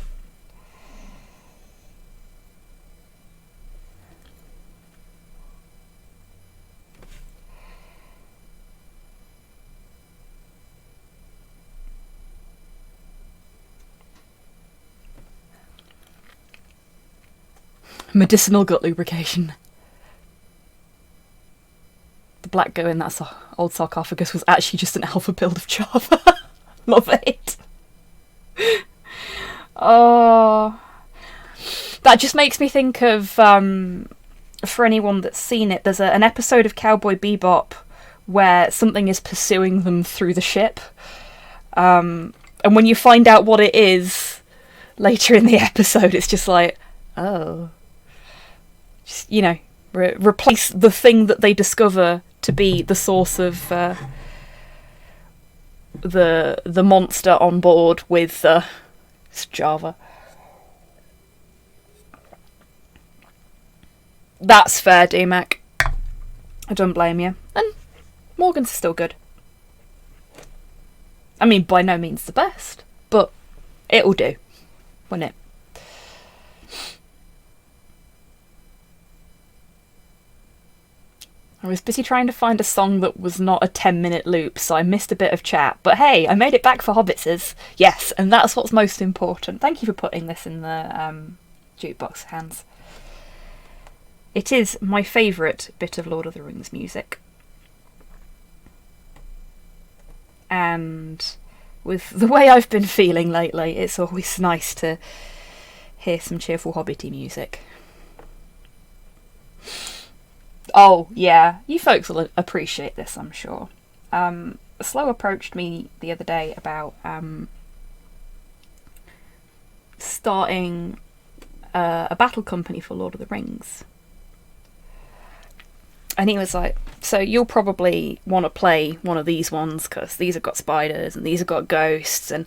Medicinal gut lubrication. The black go in that old sarcophagus was actually just an alpha build of Java. Love it. Oh, that just makes me think of, for anyone that's seen it, there's an episode of Cowboy Bebop where something is pursuing them through the ship. And when you find out what it is later in the episode, it's just like, oh. Just, you know, replace the thing that they discover to be the source of the monster on board with Java. That's fair, DMAC. I don't blame you. And Morgan's still good. I mean, by no means the best, but it'll do, won't it? I was busy trying to find a song that was not a 10-minute loop, so I missed a bit of chat. But hey, I made it back for Hobbitses. Yes, and that's what's most important. Thank you for putting this in the jukebox hands. It is my favourite bit of Lord of the Rings music. and with the way I've been feeling lately, it's always nice to hear some cheerful Hobbity music. Oh, yeah, you folks will appreciate this, I'm sure. Slow approached me the other day about starting a battle company for Lord of the Rings. And he was like, so you'll probably want to play one of these ones because these have got spiders and these have got ghosts, and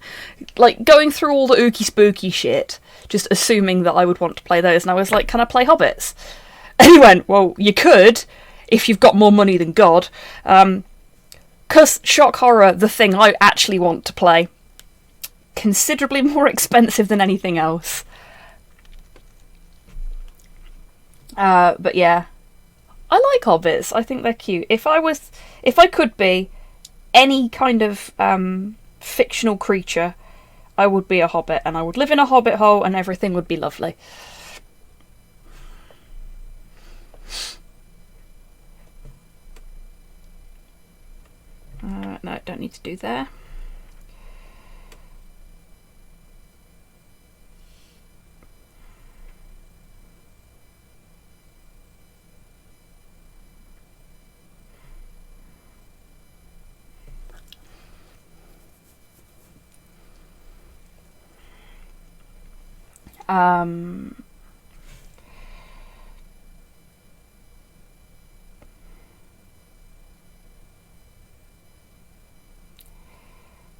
like going through all the ooky spooky shit, just assuming that I would want to play those. And I was like, can I play hobbits? And he went, well, you could if you've got more money than God. Because shock horror, the thing I actually want to play, considerably more expensive than anything else. But yeah, I like hobbits. I think they're cute. If I could be any kind of fictional creature, I would be a hobbit, and I would live in a hobbit hole, and everything would be lovely. No, don't need to do there.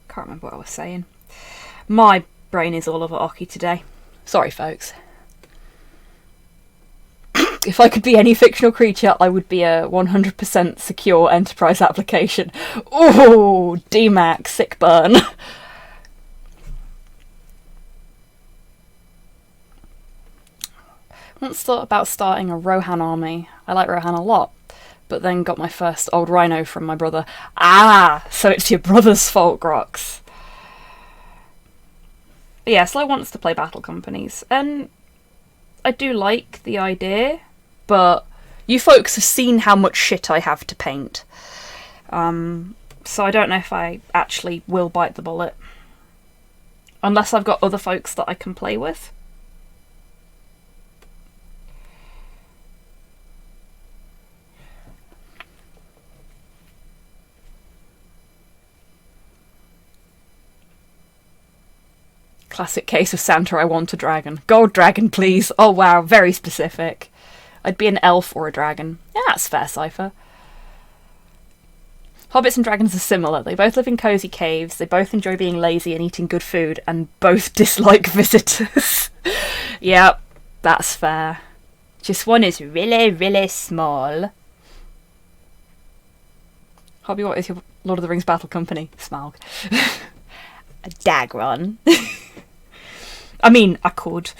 Can't remember what I was saying. My brain is all over Oki today. Sorry, folks. If I could be any fictional creature, I would be a 100% secure enterprise application. Ooh, DMAC, sick burn. Once thought about starting a Rohan army. I like Rohan a lot, but then got my first old rhino from my brother. Ah, so it's your brother's fault, Grox. Yeah, Slow wants to play battle companies, and I do like the idea, but you folks have seen how much shit I have to paint. So I don't know if I actually will bite the bullet. Unless I've got other folks that I can play with. Classic case of Santa, I want a dragon. Gold dragon, please. Oh wow, very specific. I'd be an elf or a dragon. Yeah, that's fair, Cypher. Hobbits and dragons are similar. They both live in cosy caves, they both enjoy being lazy and eating good food, and both dislike visitors. Yep, that's fair. Just one is really, really small. Hobby, what is your Lord of the Rings battle company? Smaug. A Dagron. I mean, I could.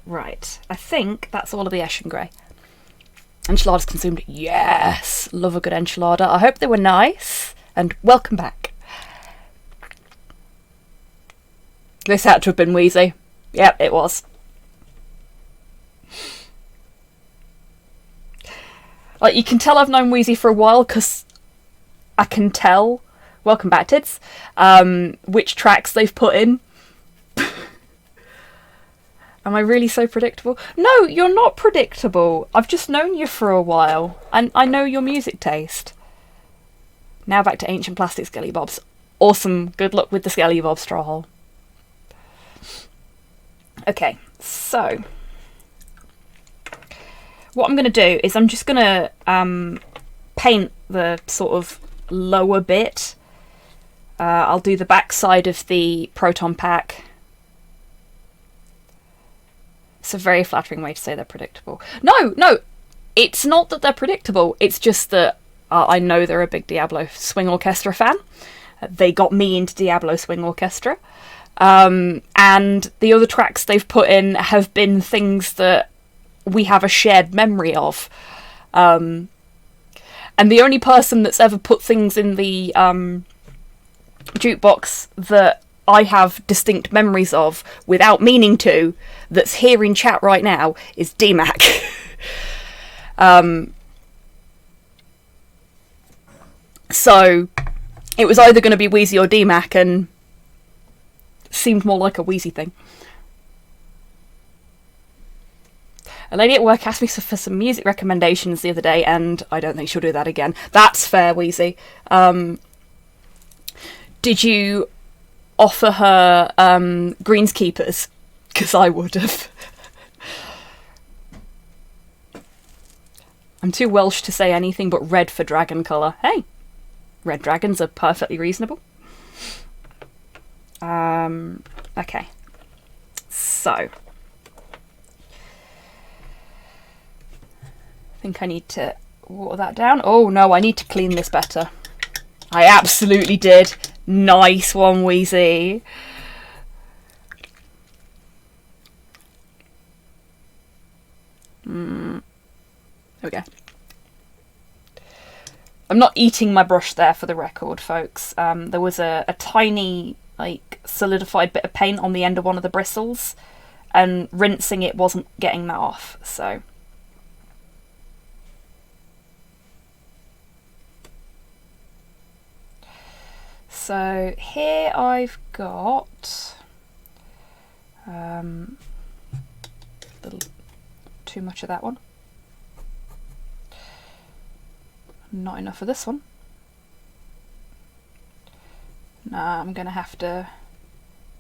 Right. I think that's all of the Eschengray. Enchiladas consumed. Yes! Love a good enchilada. I hope they were nice. And welcome back. This had to have been Wheezy. Yep, it was. Like, you can tell I've known Wheezy for a while, because I can tell, welcome back, Tids, which tracks they've put in. Am I really so predictable? No, you're not predictable. I've just known you for a while, and I know your music taste. Now back to Ancient Plastic Skelly Bobs. Awesome, good luck with the Skelly Bob straw hole. Okay, so what I'm going to do is I'm just going to paint the sort of lower bit. I'll do the back side of the proton pack. It's a very flattering way to say they're predictable. No, it's not that they're predictable. It's just that I know they're a big Diablo Swing Orchestra fan. They got me into Diablo Swing Orchestra. And the other tracks they've put in have been things that we have a shared memory of. And the only person that's ever put things in the jukebox that I have distinct memories of without meaning to, that's here in chat right now, is DMAC. So it was either going to be Wheezy or DMAC, and seemed more like a Wheezy thing. A lady at work asked me for some music recommendations the other day, and I don't think she'll do that again. That's fair, Wheezy. Did you offer her Greenskeepers? Because I would have. I'm too Welsh to say anything but red for dragon colour. Hey, red dragons are perfectly reasonable. Okay. So. I think I need to water that down. Oh no, I need to clean this better. I absolutely did. Nice one, Wheezy. There we go. I'm not eating my brush there, for the record, folks. There was a tiny, like, solidified bit of paint on the end of one of the bristles, and rinsing it wasn't getting that off, so. So here I've got a little too much of that one. Not enough of this one. Nah, I'm going to have to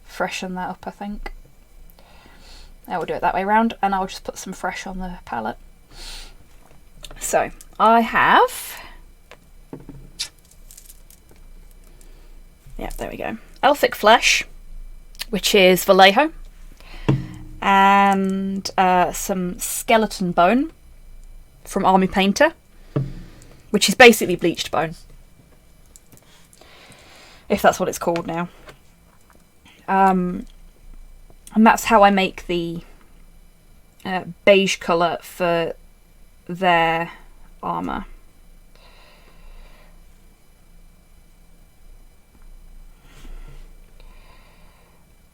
freshen that up, I think. I will do it that way around, and I'll just put some fresh on the palette. So, I have... Yeah, there we go. Elfic Flesh, which is Vallejo, and some Skeleton Bone from Army Painter, which is basically bleached bone, if that's what it's called now. And that's how I make the beige colour for their armour.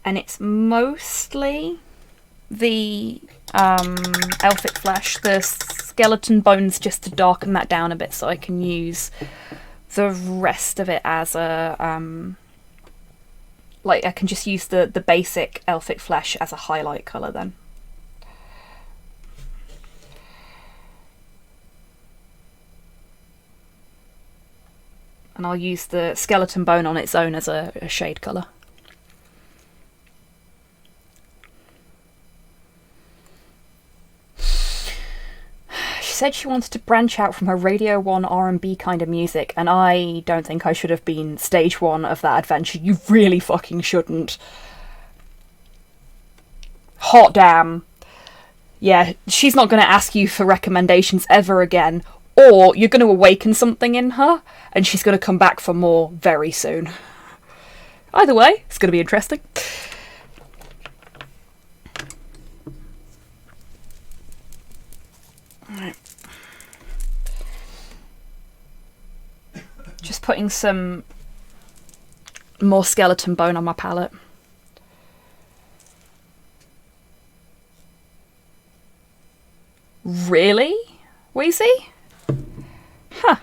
And it's mostly the Elfic Flesh, the Skeleton Bones, just to darken that down a bit so I can use the rest of it as a... like, I can just use the basic Elfic Flesh as a highlight colour then. And I'll use the Skeleton Bone on its own as a shade colour. She said she wanted to branch out from her Radio 1 R&B kind of music, and I don't think I should have been stage 1 of that adventure. You really fucking shouldn't. Hot damn. Yeah, she's not going to ask you for recommendations ever again, or you're going to awaken something in her, and she's going to come back for more very soon. Either way, it's going to be interesting. Right. Just putting some more Skeleton Bone on my palette. Really? Wheezy? Huh.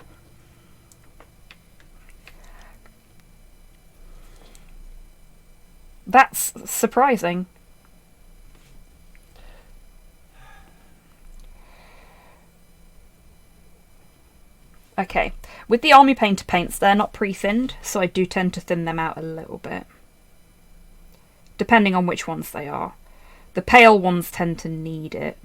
That's surprising. Okay, with the Army Painter paints, they're not pre-thinned, so I do tend to thin them out a little bit. Depending on which ones they are. The pale ones tend to need it.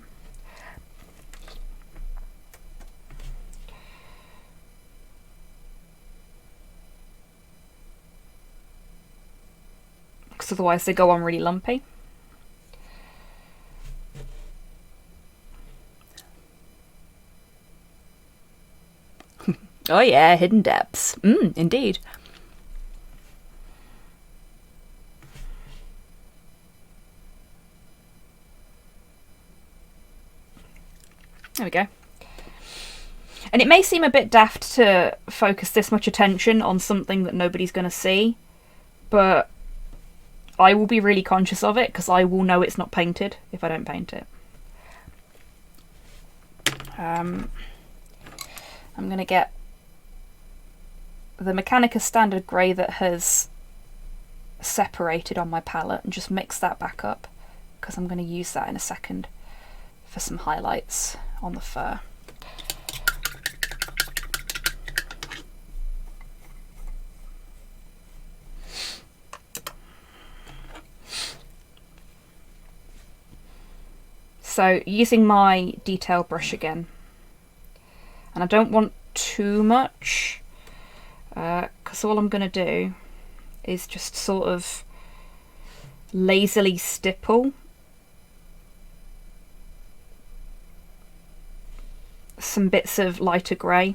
Because otherwise they go on really lumpy. Oh yeah, hidden depths. Indeed. There we go. And it may seem a bit daft to focus this much attention on something that nobody's going to see, but I will be really conscious of it because I will know it's not painted if I don't paint it. I'm going to get the Mechanica Standard Grey that has separated on my palette and just mix that back up, because I'm going to use that in a second for some highlights on the fur. So using my detail brush again, and I don't want too much because all I'm going to do is just sort of lazily stipple some bits of lighter grey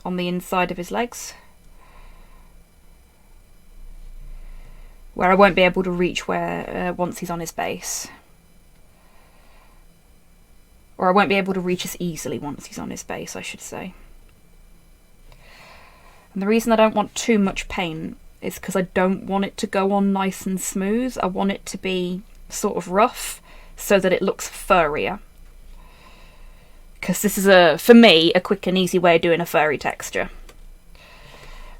on the inside of his legs, where I won't be able to reach where once he's on his base. Or I won't be able to reach as easily once he's on his base, I should say. And the reason I don't want too much paint is because I don't want it to go on nice and smooth. I want it to be sort of rough so that it looks furrier. Because this is, for me, a quick and easy way of doing a furry texture.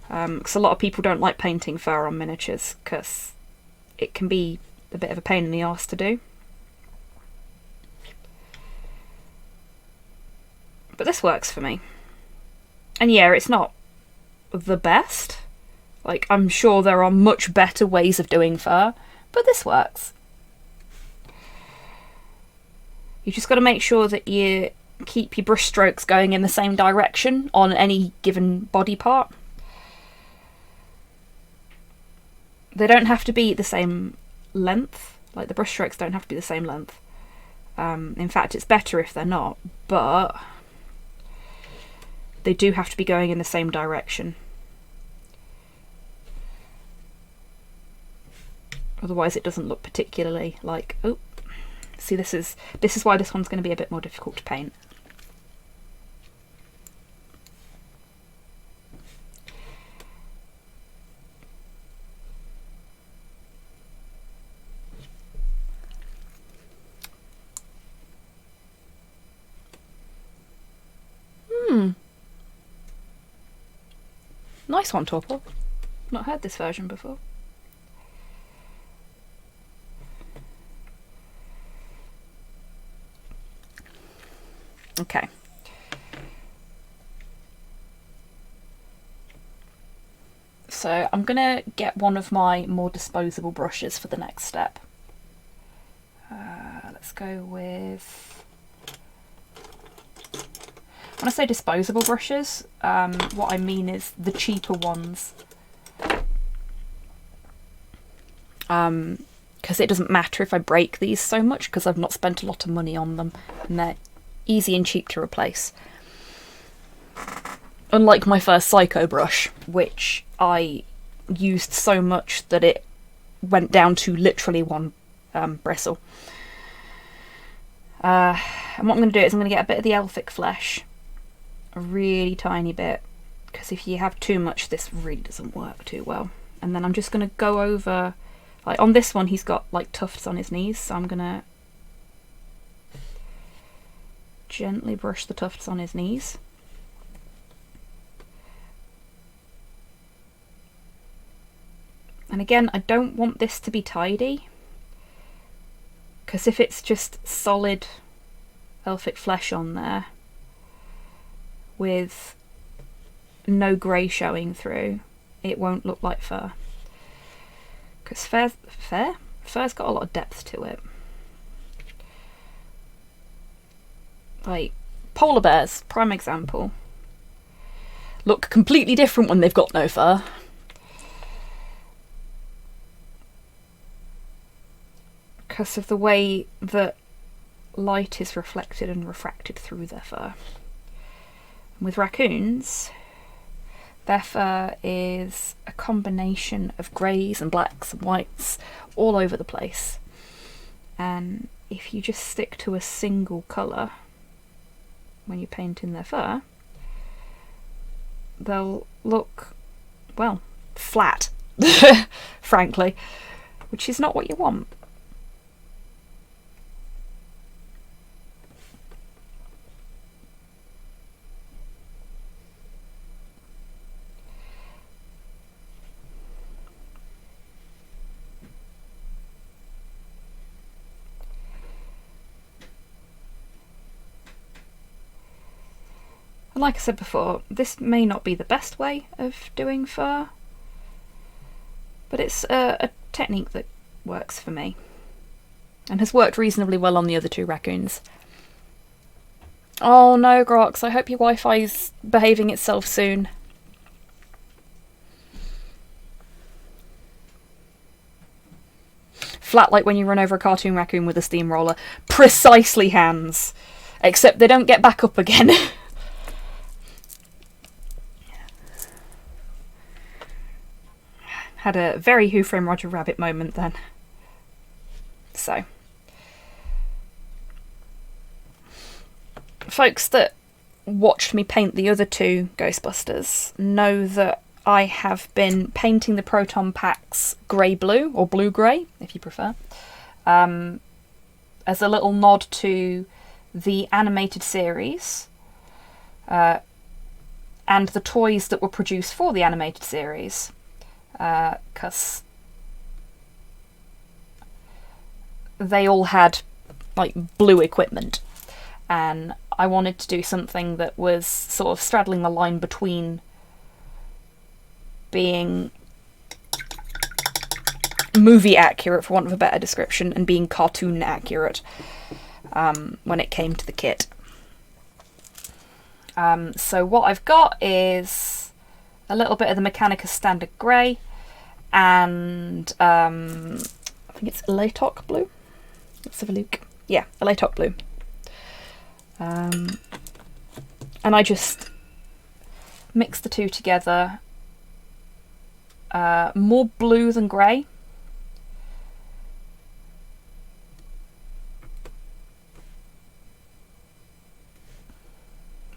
Because a lot of people don't like painting fur on miniatures because it can be a bit of a pain in the arse to do. But this works for me. And yeah, it's not the best. Like, I'm sure there are much better ways of doing fur, but this works. You just got to make sure that you keep your brush strokes going in the same direction on any given body part. They don't have to be the same length. Like, the brush strokes don't have to be the same length. In fact, it's better if they're not, but they do have to be going in the same direction. Otherwise it doesn't look particularly like, oh, see, this is why this one's going to be a bit more difficult to paint. Nice one, Torpor. Not heard this version before. Okay. So I'm gonna get one of my more disposable brushes for the next step. Let's go with... When I say disposable brushes, what I mean is the cheaper ones. Because it doesn't matter if I break these so much, because I've not spent a lot of money on them, and they're easy and cheap to replace. Unlike my first Psycho brush, which I used so much that it went down to literally one bristle. And what I'm going to do is I'm going to get a bit of the elfic flesh, a really tiny bit, because if you have too much this really doesn't work too well. And then I'm just going to go over, like on this one he's got like tufts on his knees, so I'm going to gently brush the tufts on his knees. And again, I don't want this to be tidy, because if it's just solid elfic flesh on there with no grey showing through, it won't look like fur. Because fur's got a lot of depth to it. Like polar bears, prime example, look completely different when they've got no fur. Because of the way that light is reflected and refracted through their fur. With raccoons, their fur is a combination of greys and blacks and whites all over the place. And if you just stick to a single colour when you paint in their fur, they'll look, well, flat, frankly. which is not what you want. And like I said before, this may not be the best way of doing fur, but it's a technique that works for me and has worked reasonably well on the other two raccoons. Oh no, Grox, I hope your Wi-Fi's behaving itself soon. Flat like when you run over a cartoon raccoon with a steamroller. Precisely, Hans. Except they don't get back up again. Had a very Who Framed Roger Rabbit moment then. So, folks that watched me paint the other two Ghostbusters know that I have been painting the Proton Packs grey-blue, or blue-grey, if you prefer, as a little nod to the animated series and the toys that were produced for the animated series. Because they all had like blue equipment, and I wanted to do something that was sort of straddling the line between being movie accurate, for want of a better description, and being cartoon accurate when it came to the kit. So what I've got is a little bit of the Mechanicus Standard Grey, and I think it's Latoc Blue. Let's have a look. Yeah, a Latoc Blue. And I just mix the two together. More blue than grey.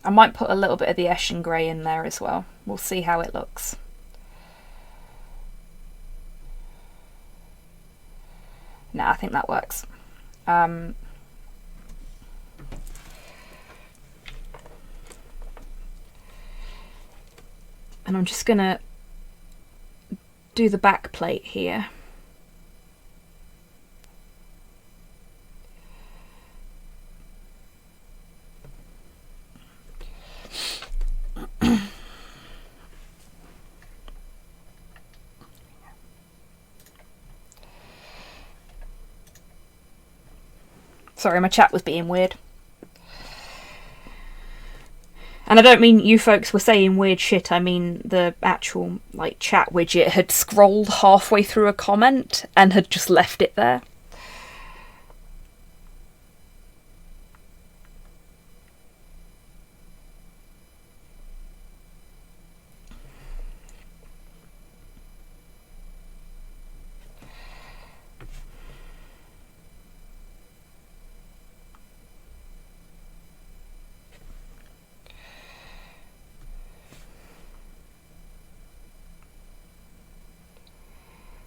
I might put a little bit of the Eshin Grey in there as well. We'll see how it looks. Nah, I think that works. And I'm just going to do the back plate here. Sorry, my chat was being weird. And I don't mean you folks were saying weird shit, I mean the actual like chat widget had scrolled halfway through a comment and had just left it there.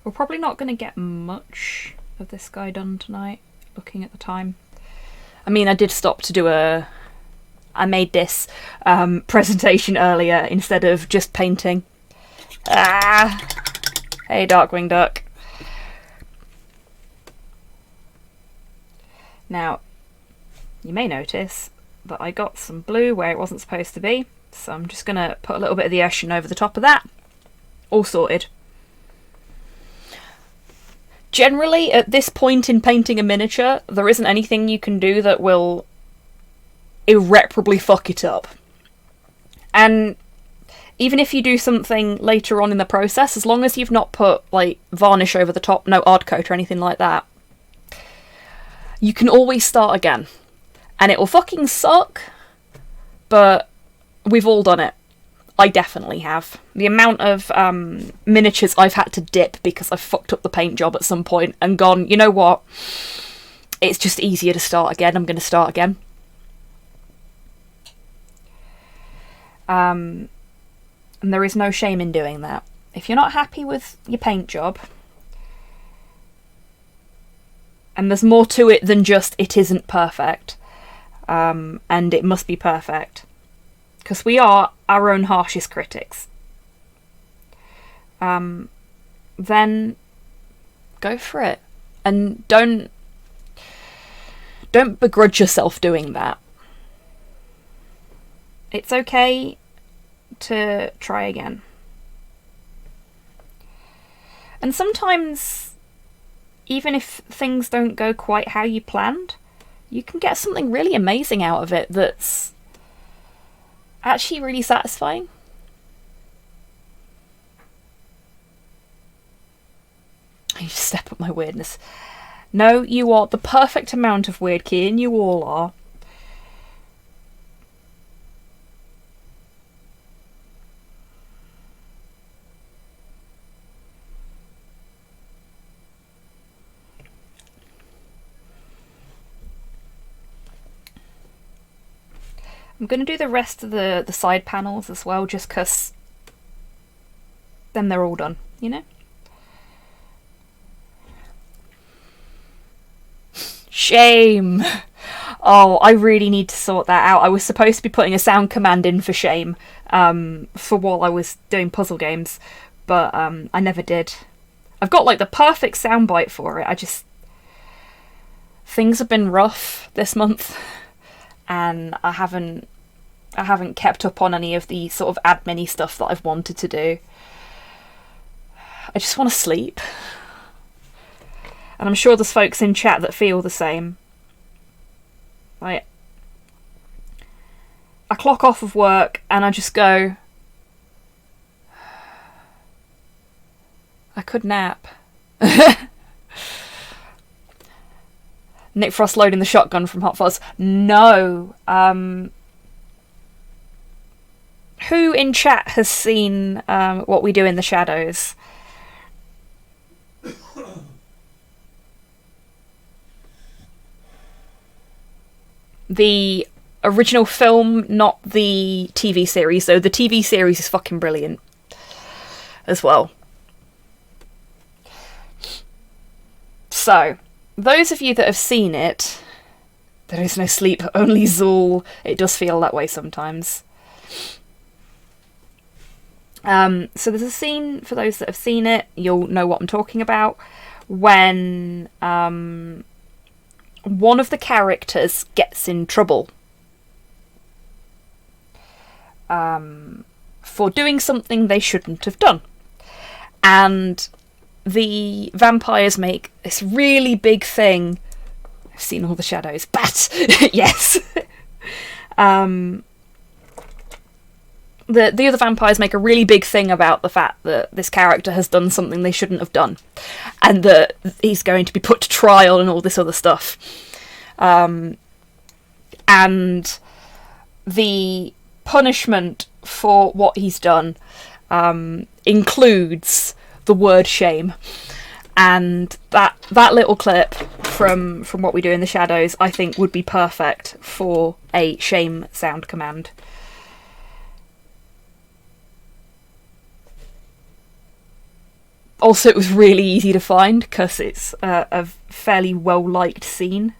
We're probably not going to get much of this guy done tonight, looking at the time. I mean, I did stop to do I made this presentation earlier instead of just painting. Ah! Hey, Darkwing Duck. Now, you may notice that I got some blue where it wasn't supposed to be, so I'm just going to put a little bit of the Eshin over the top of that. All sorted. Generally, at this point in painting a miniature, there isn't anything you can do that will irreparably fuck it up. And even if you do something later on in the process, as long as you've not put, like, varnish over the top, no ard coat or anything like that, you can always start again. And it will fucking suck, but we've all done it. I definitely have. The amount of miniatures I've had to dip because I've fucked up the paint job at some point and gone, you know what? It's just easier to start again. I'm going to start again. And there is no shame in doing that. If you're not happy with your paint job, And there's more to it than just it isn't perfect. And it must be perfect. Because we are our own harshest critics. Then go for it. And don't begrudge yourself doing that. It's okay to try again. And sometimes, even if things don't go quite how you planned, you can get something really amazing out of it that's actually really satisfying. I just step up my weirdness. No, you are the perfect amount of weird, Kian. You all are. I'm going to do the rest of the side panels as well, just because then they're all done, you know? Shame! Oh, I really need to sort that out. I was supposed to be putting a sound command in for shame for while I was doing puzzle games, but I never did. I've got like the perfect soundbite for it. Things have been rough this month. And I haven't kept up on any of the sort of admin-y stuff that I've wanted to do. I just want to sleep. And I'm sure there's folks in chat that feel the same. I clock off of work and I just go, I could nap. Nick Frost loading the shotgun from Hot Fuzz. No. Who in chat has seen What We Do in the Shadows? The original film, not the TV series, though the TV series is fucking brilliant as well. So, those of you that have seen it, there is no sleep, only Zool. It does feel that way sometimes. So there's a scene, for those that have seen it, you'll know what I'm talking about, when one of the characters gets in trouble for doing something they shouldn't have done. And the vampires make this really big thing. I've seen all the shadows. Bat! Yes! The other vampires make a really big thing about the fact that this character has done something they shouldn't have done. And that he's going to be put to trial and all this other stuff. And the punishment for what he's done includes the word shame. And that little clip from What We Do in the Shadows, I think, would be perfect for a shame sound command. Also, it was really easy to find because it's a fairly well-liked scene.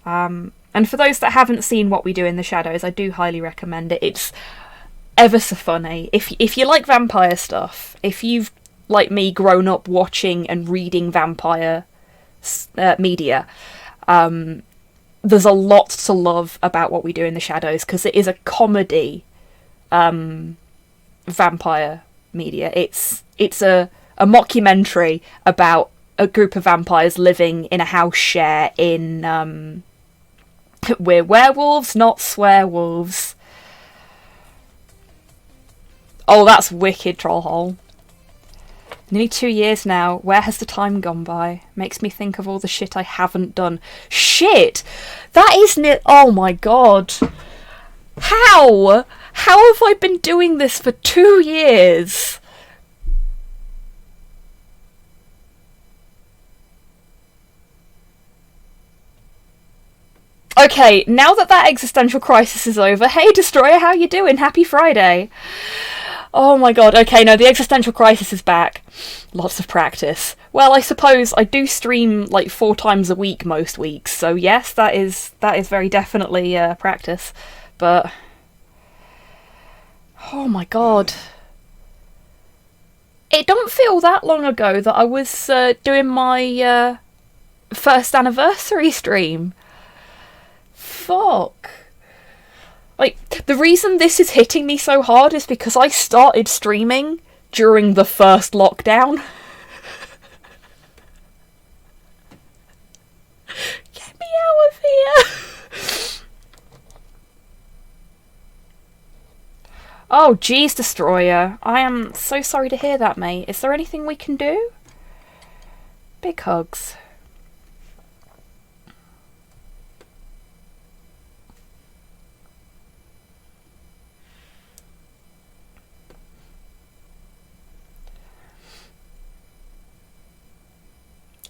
And for those that haven't seen What We Do in the Shadows, I do highly recommend it. It's ever so funny. If you like vampire stuff, if you've, like me, grown up watching and reading vampire media, there's a lot to love about What We Do in the Shadows because it is a comedy vampire media. It's a mockumentary about a group of vampires living in a house share in we're werewolves, not swearwolves. Oh, that's wicked, Trollhole. Nearly 2 years now. Where has the time gone by? Makes me think of all the shit I haven't done. Shit! That is oh my god. How? How have I been doing this for 2 years? Okay, now that existential crisis is over, hey Destroyer, how you doing? Happy Friday. Oh my god, okay, no, the existential crisis is back. Lots of practice. Well, I suppose I do stream like 4 times a week most weeks, so yes, that is very definitely practice. But oh my god. It don't feel that long ago that I was doing my first anniversary stream. Fuck. Like, the reason this is hitting me so hard is because I started streaming during the first lockdown. Get me out of here! Oh, geez, Destroyer. I am so sorry to hear that, mate. Is there anything we can do? Big hugs.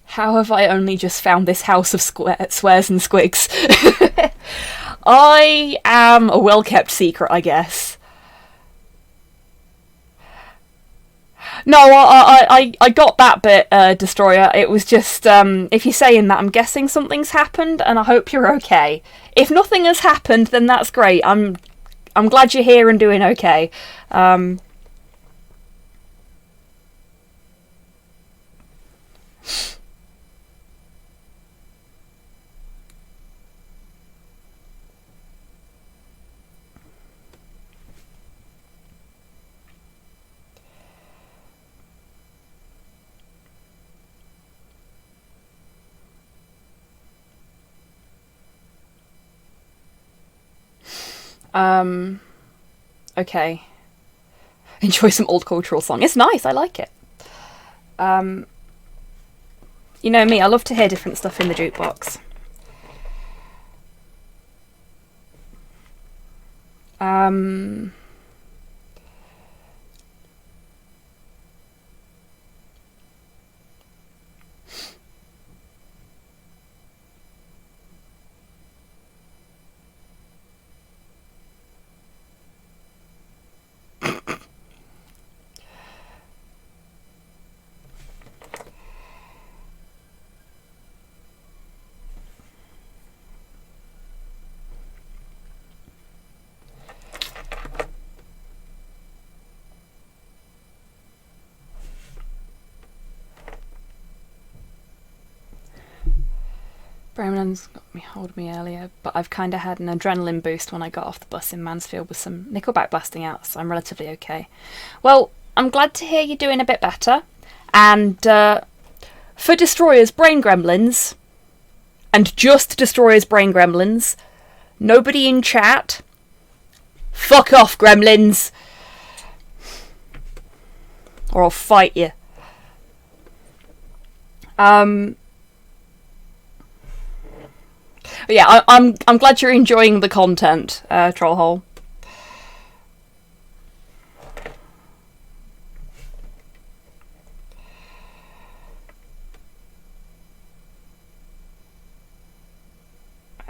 How have I only just found this house of swears and squigs? I am a well-kept secret, I guess. No, I got that bit, Destroyer. It was just, if you're saying that, I'm guessing something's happened, and I hope you're okay. If nothing has happened, then that's great. I'm glad you're here and doing okay. Okay. Enjoy some old cultural song. It's nice, I like it. You know me, I love to hear different stuff in the jukebox. Bremen's got me hold me earlier, but I've kind of had an adrenaline boost when I got off the bus in Mansfield with some Nickelback blasting out, so I'm relatively okay. Well, I'm glad to hear you're doing a bit better, and for Destroyer's Brain Gremlins, and just Destroyer's Brain Gremlins, nobody in chat, fuck off, Gremlins! Or I'll fight you. Yeah, I'm glad you're enjoying the content, Trollhole.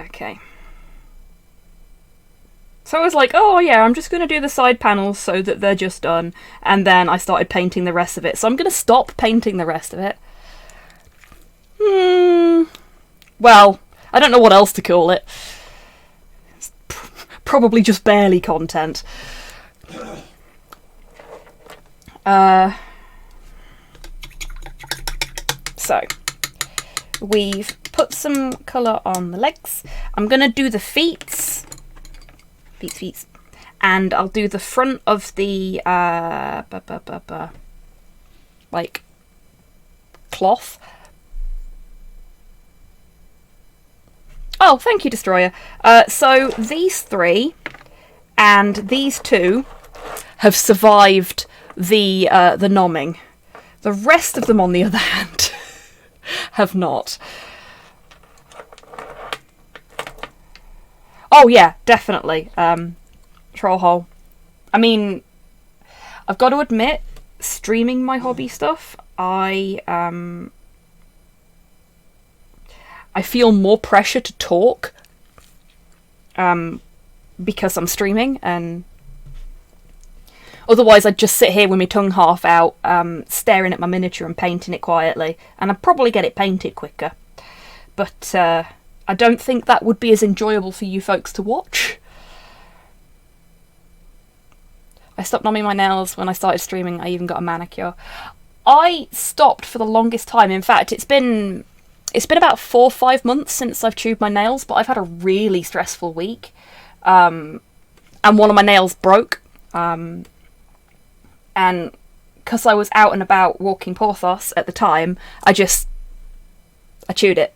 Okay. So I was like, oh yeah, I'm just going to do the side panels so that they're just done. And then I started painting the rest of it. So I'm going to stop painting the rest of it. Well, I don't know what else to call it. It's probably just barely content. So, we've put some colour on the legs. I'm going to do the feet. Feet. And I'll do the front of the, like, cloth. Oh, thank you, Destroyer. So these 3 and these 2 have survived the nomming. The rest of them, on the other hand, have not. Oh yeah, definitely. Trollhole. I mean, I've got to admit, streaming my hobby stuff, I feel more pressure to talk because I'm streaming, and Otherwise, I'd just sit here with my tongue half out, staring at my miniature and painting it quietly, and I'd probably get it painted quicker. But I don't think that would be as enjoyable for you folks to watch. I stopped numbing my nails when I started streaming. I even got a manicure. I stopped for the longest time. In fact, it's been about 4 or 5 months since I've chewed my nails, but I've had a really stressful week. And one of my nails broke. And because I was out and about walking Porthos at the time, I chewed it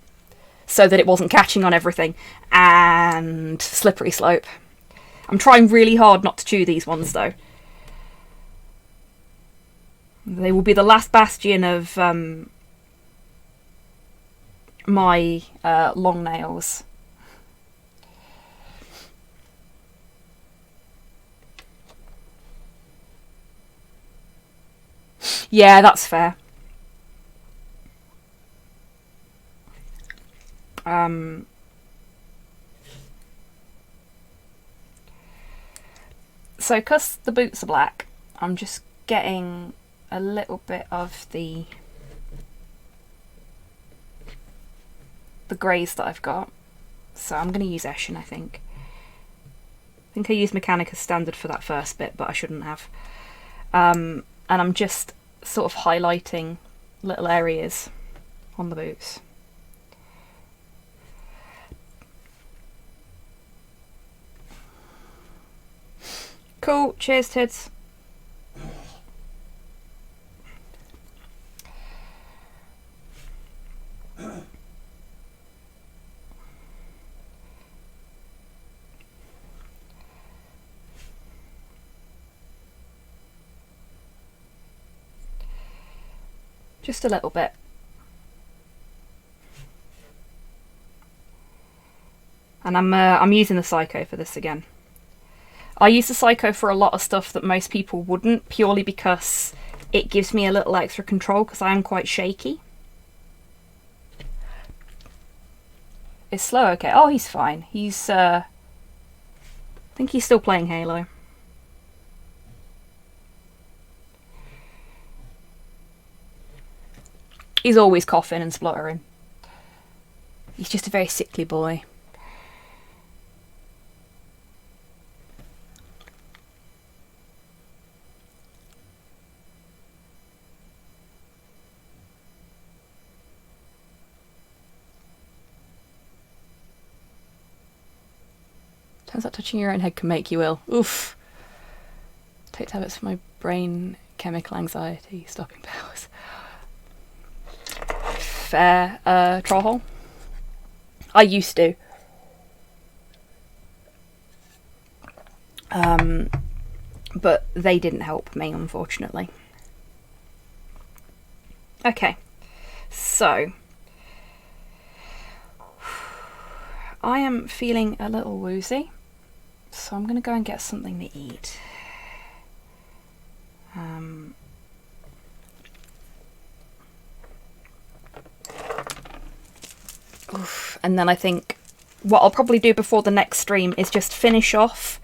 so that it wasn't catching on everything. And slippery slope. I'm trying really hard not to chew these ones, though. They will be the last bastion of my long nails. Yeah, that's fair. So, because the boots are black, I'm just getting a little bit of the greys that I've got. So I'm going to use Eshin, I think. I think I used Mechanicus Standard for that first bit, but I shouldn't have. And I'm just sort of highlighting little areas on the boots. Cool, cheers Tids. Just a little bit. And I'm using the Psycho for this again. I use the Psycho for a lot of stuff that most people wouldn't, purely because it gives me a little extra control, because I am quite shaky. Is Slow okay? Oh, he's fine. He's, I think he's still playing Halo. He's always coughing and spluttering. He's just a very sickly boy. Turns out touching your own head can make you ill. Oof. Take tablets for my brain, chemical anxiety, stopping powers. Fair, Trollhole. I used to. But they didn't help me, unfortunately. Okay, so I am feeling a little woozy, so I'm going to go and get something to eat. And then I think what I'll probably do before the next stream is just finish off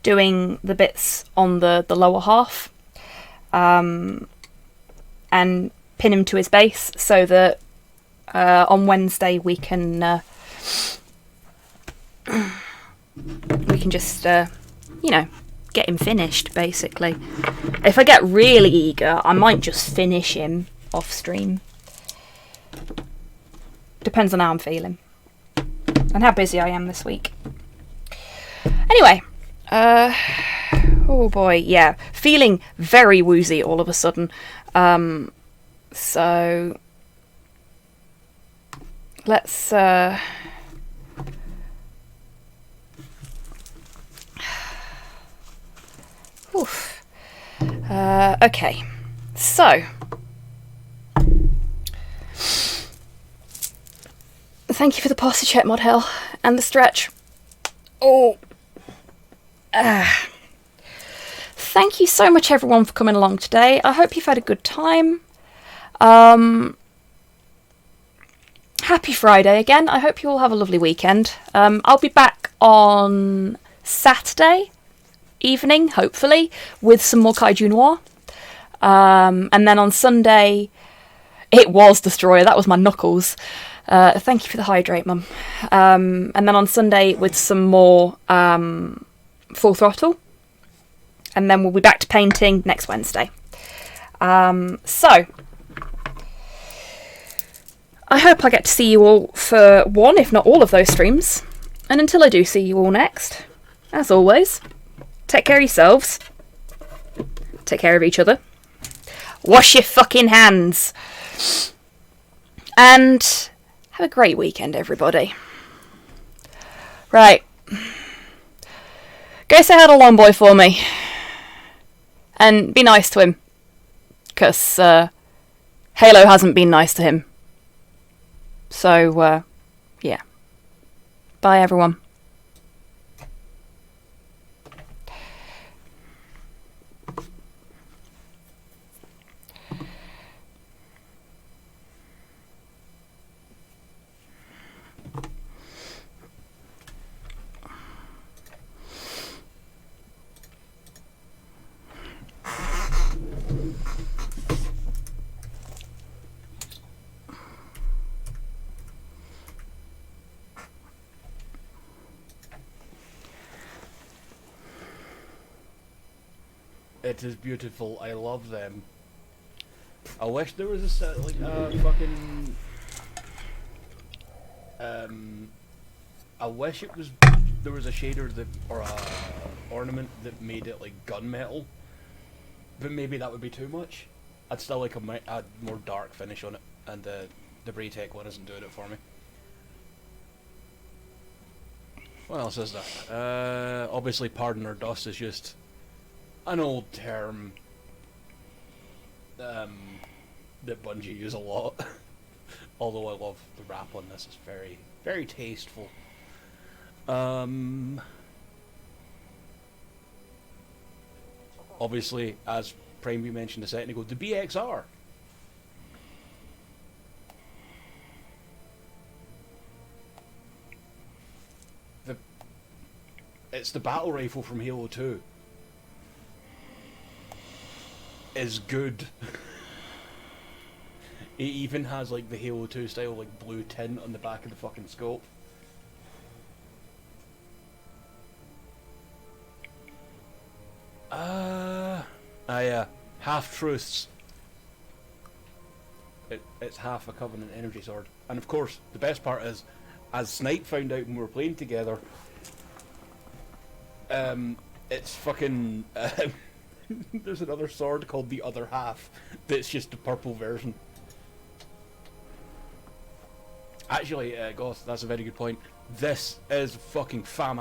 doing the bits on the lower half, and pin him to his base so that on Wednesday we can just you know, get him finished, basically. If I get really eager, I might just finish him off stream. Depends on how I'm feeling and how busy I am this week. Anyway, oh boy, yeah, feeling very woozy all of a sudden. So let's okay, so thank you for the posture check, Mod Hell, and the stretch. Oh, thank you so much, everyone, for coming along today. I hope you've had a good time. Happy Friday again. I hope you all have a lovely weekend. I'll be back on Saturday evening, hopefully, with some more Kaiju Noir. And then on Sunday, it was Destroyer. That was my knuckles. Thank you for the hydrate, Mum. And then on Sunday with some more Full Throttle. And then we'll be back to painting next Wednesday. So, I hope I get to see you all for one, if not all of those streams. And until I do see you all next, as always, take care of yourselves. Take care of each other. Wash your fucking hands. And have a great weekend, everybody. Right. Go say hi to Long Boy for me. And be nice to him. Because Halo hasn't been nice to him. So, yeah. Bye, everyone. It is beautiful. I love them. I wish there was a set, like fucking. I wish it was there was a shader that or a ornament that made it like gunmetal, but maybe that would be too much. I'd still like a more dark finish on it, and the Braytech one isn't doing it for me. What else is there? Obviously, Pardon or Dust is just an old term that Bungie use a lot. Although I love the rap on this, it's very, very tasteful. Obviously, as Prime you mentioned a second ago, the BXR. It's the battle rifle from Halo 2. Is good. It even has like the Halo 2 style like blue tint on the back of the fucking scope. Yeah, half truths. It's half a Covenant energy sword, and of course the best part is, as Snipe found out when we were playing together, it's fucking. There's another sword called the Other Half that's just a purple version. Actually, Goth, that's a very good point. This is fucking fam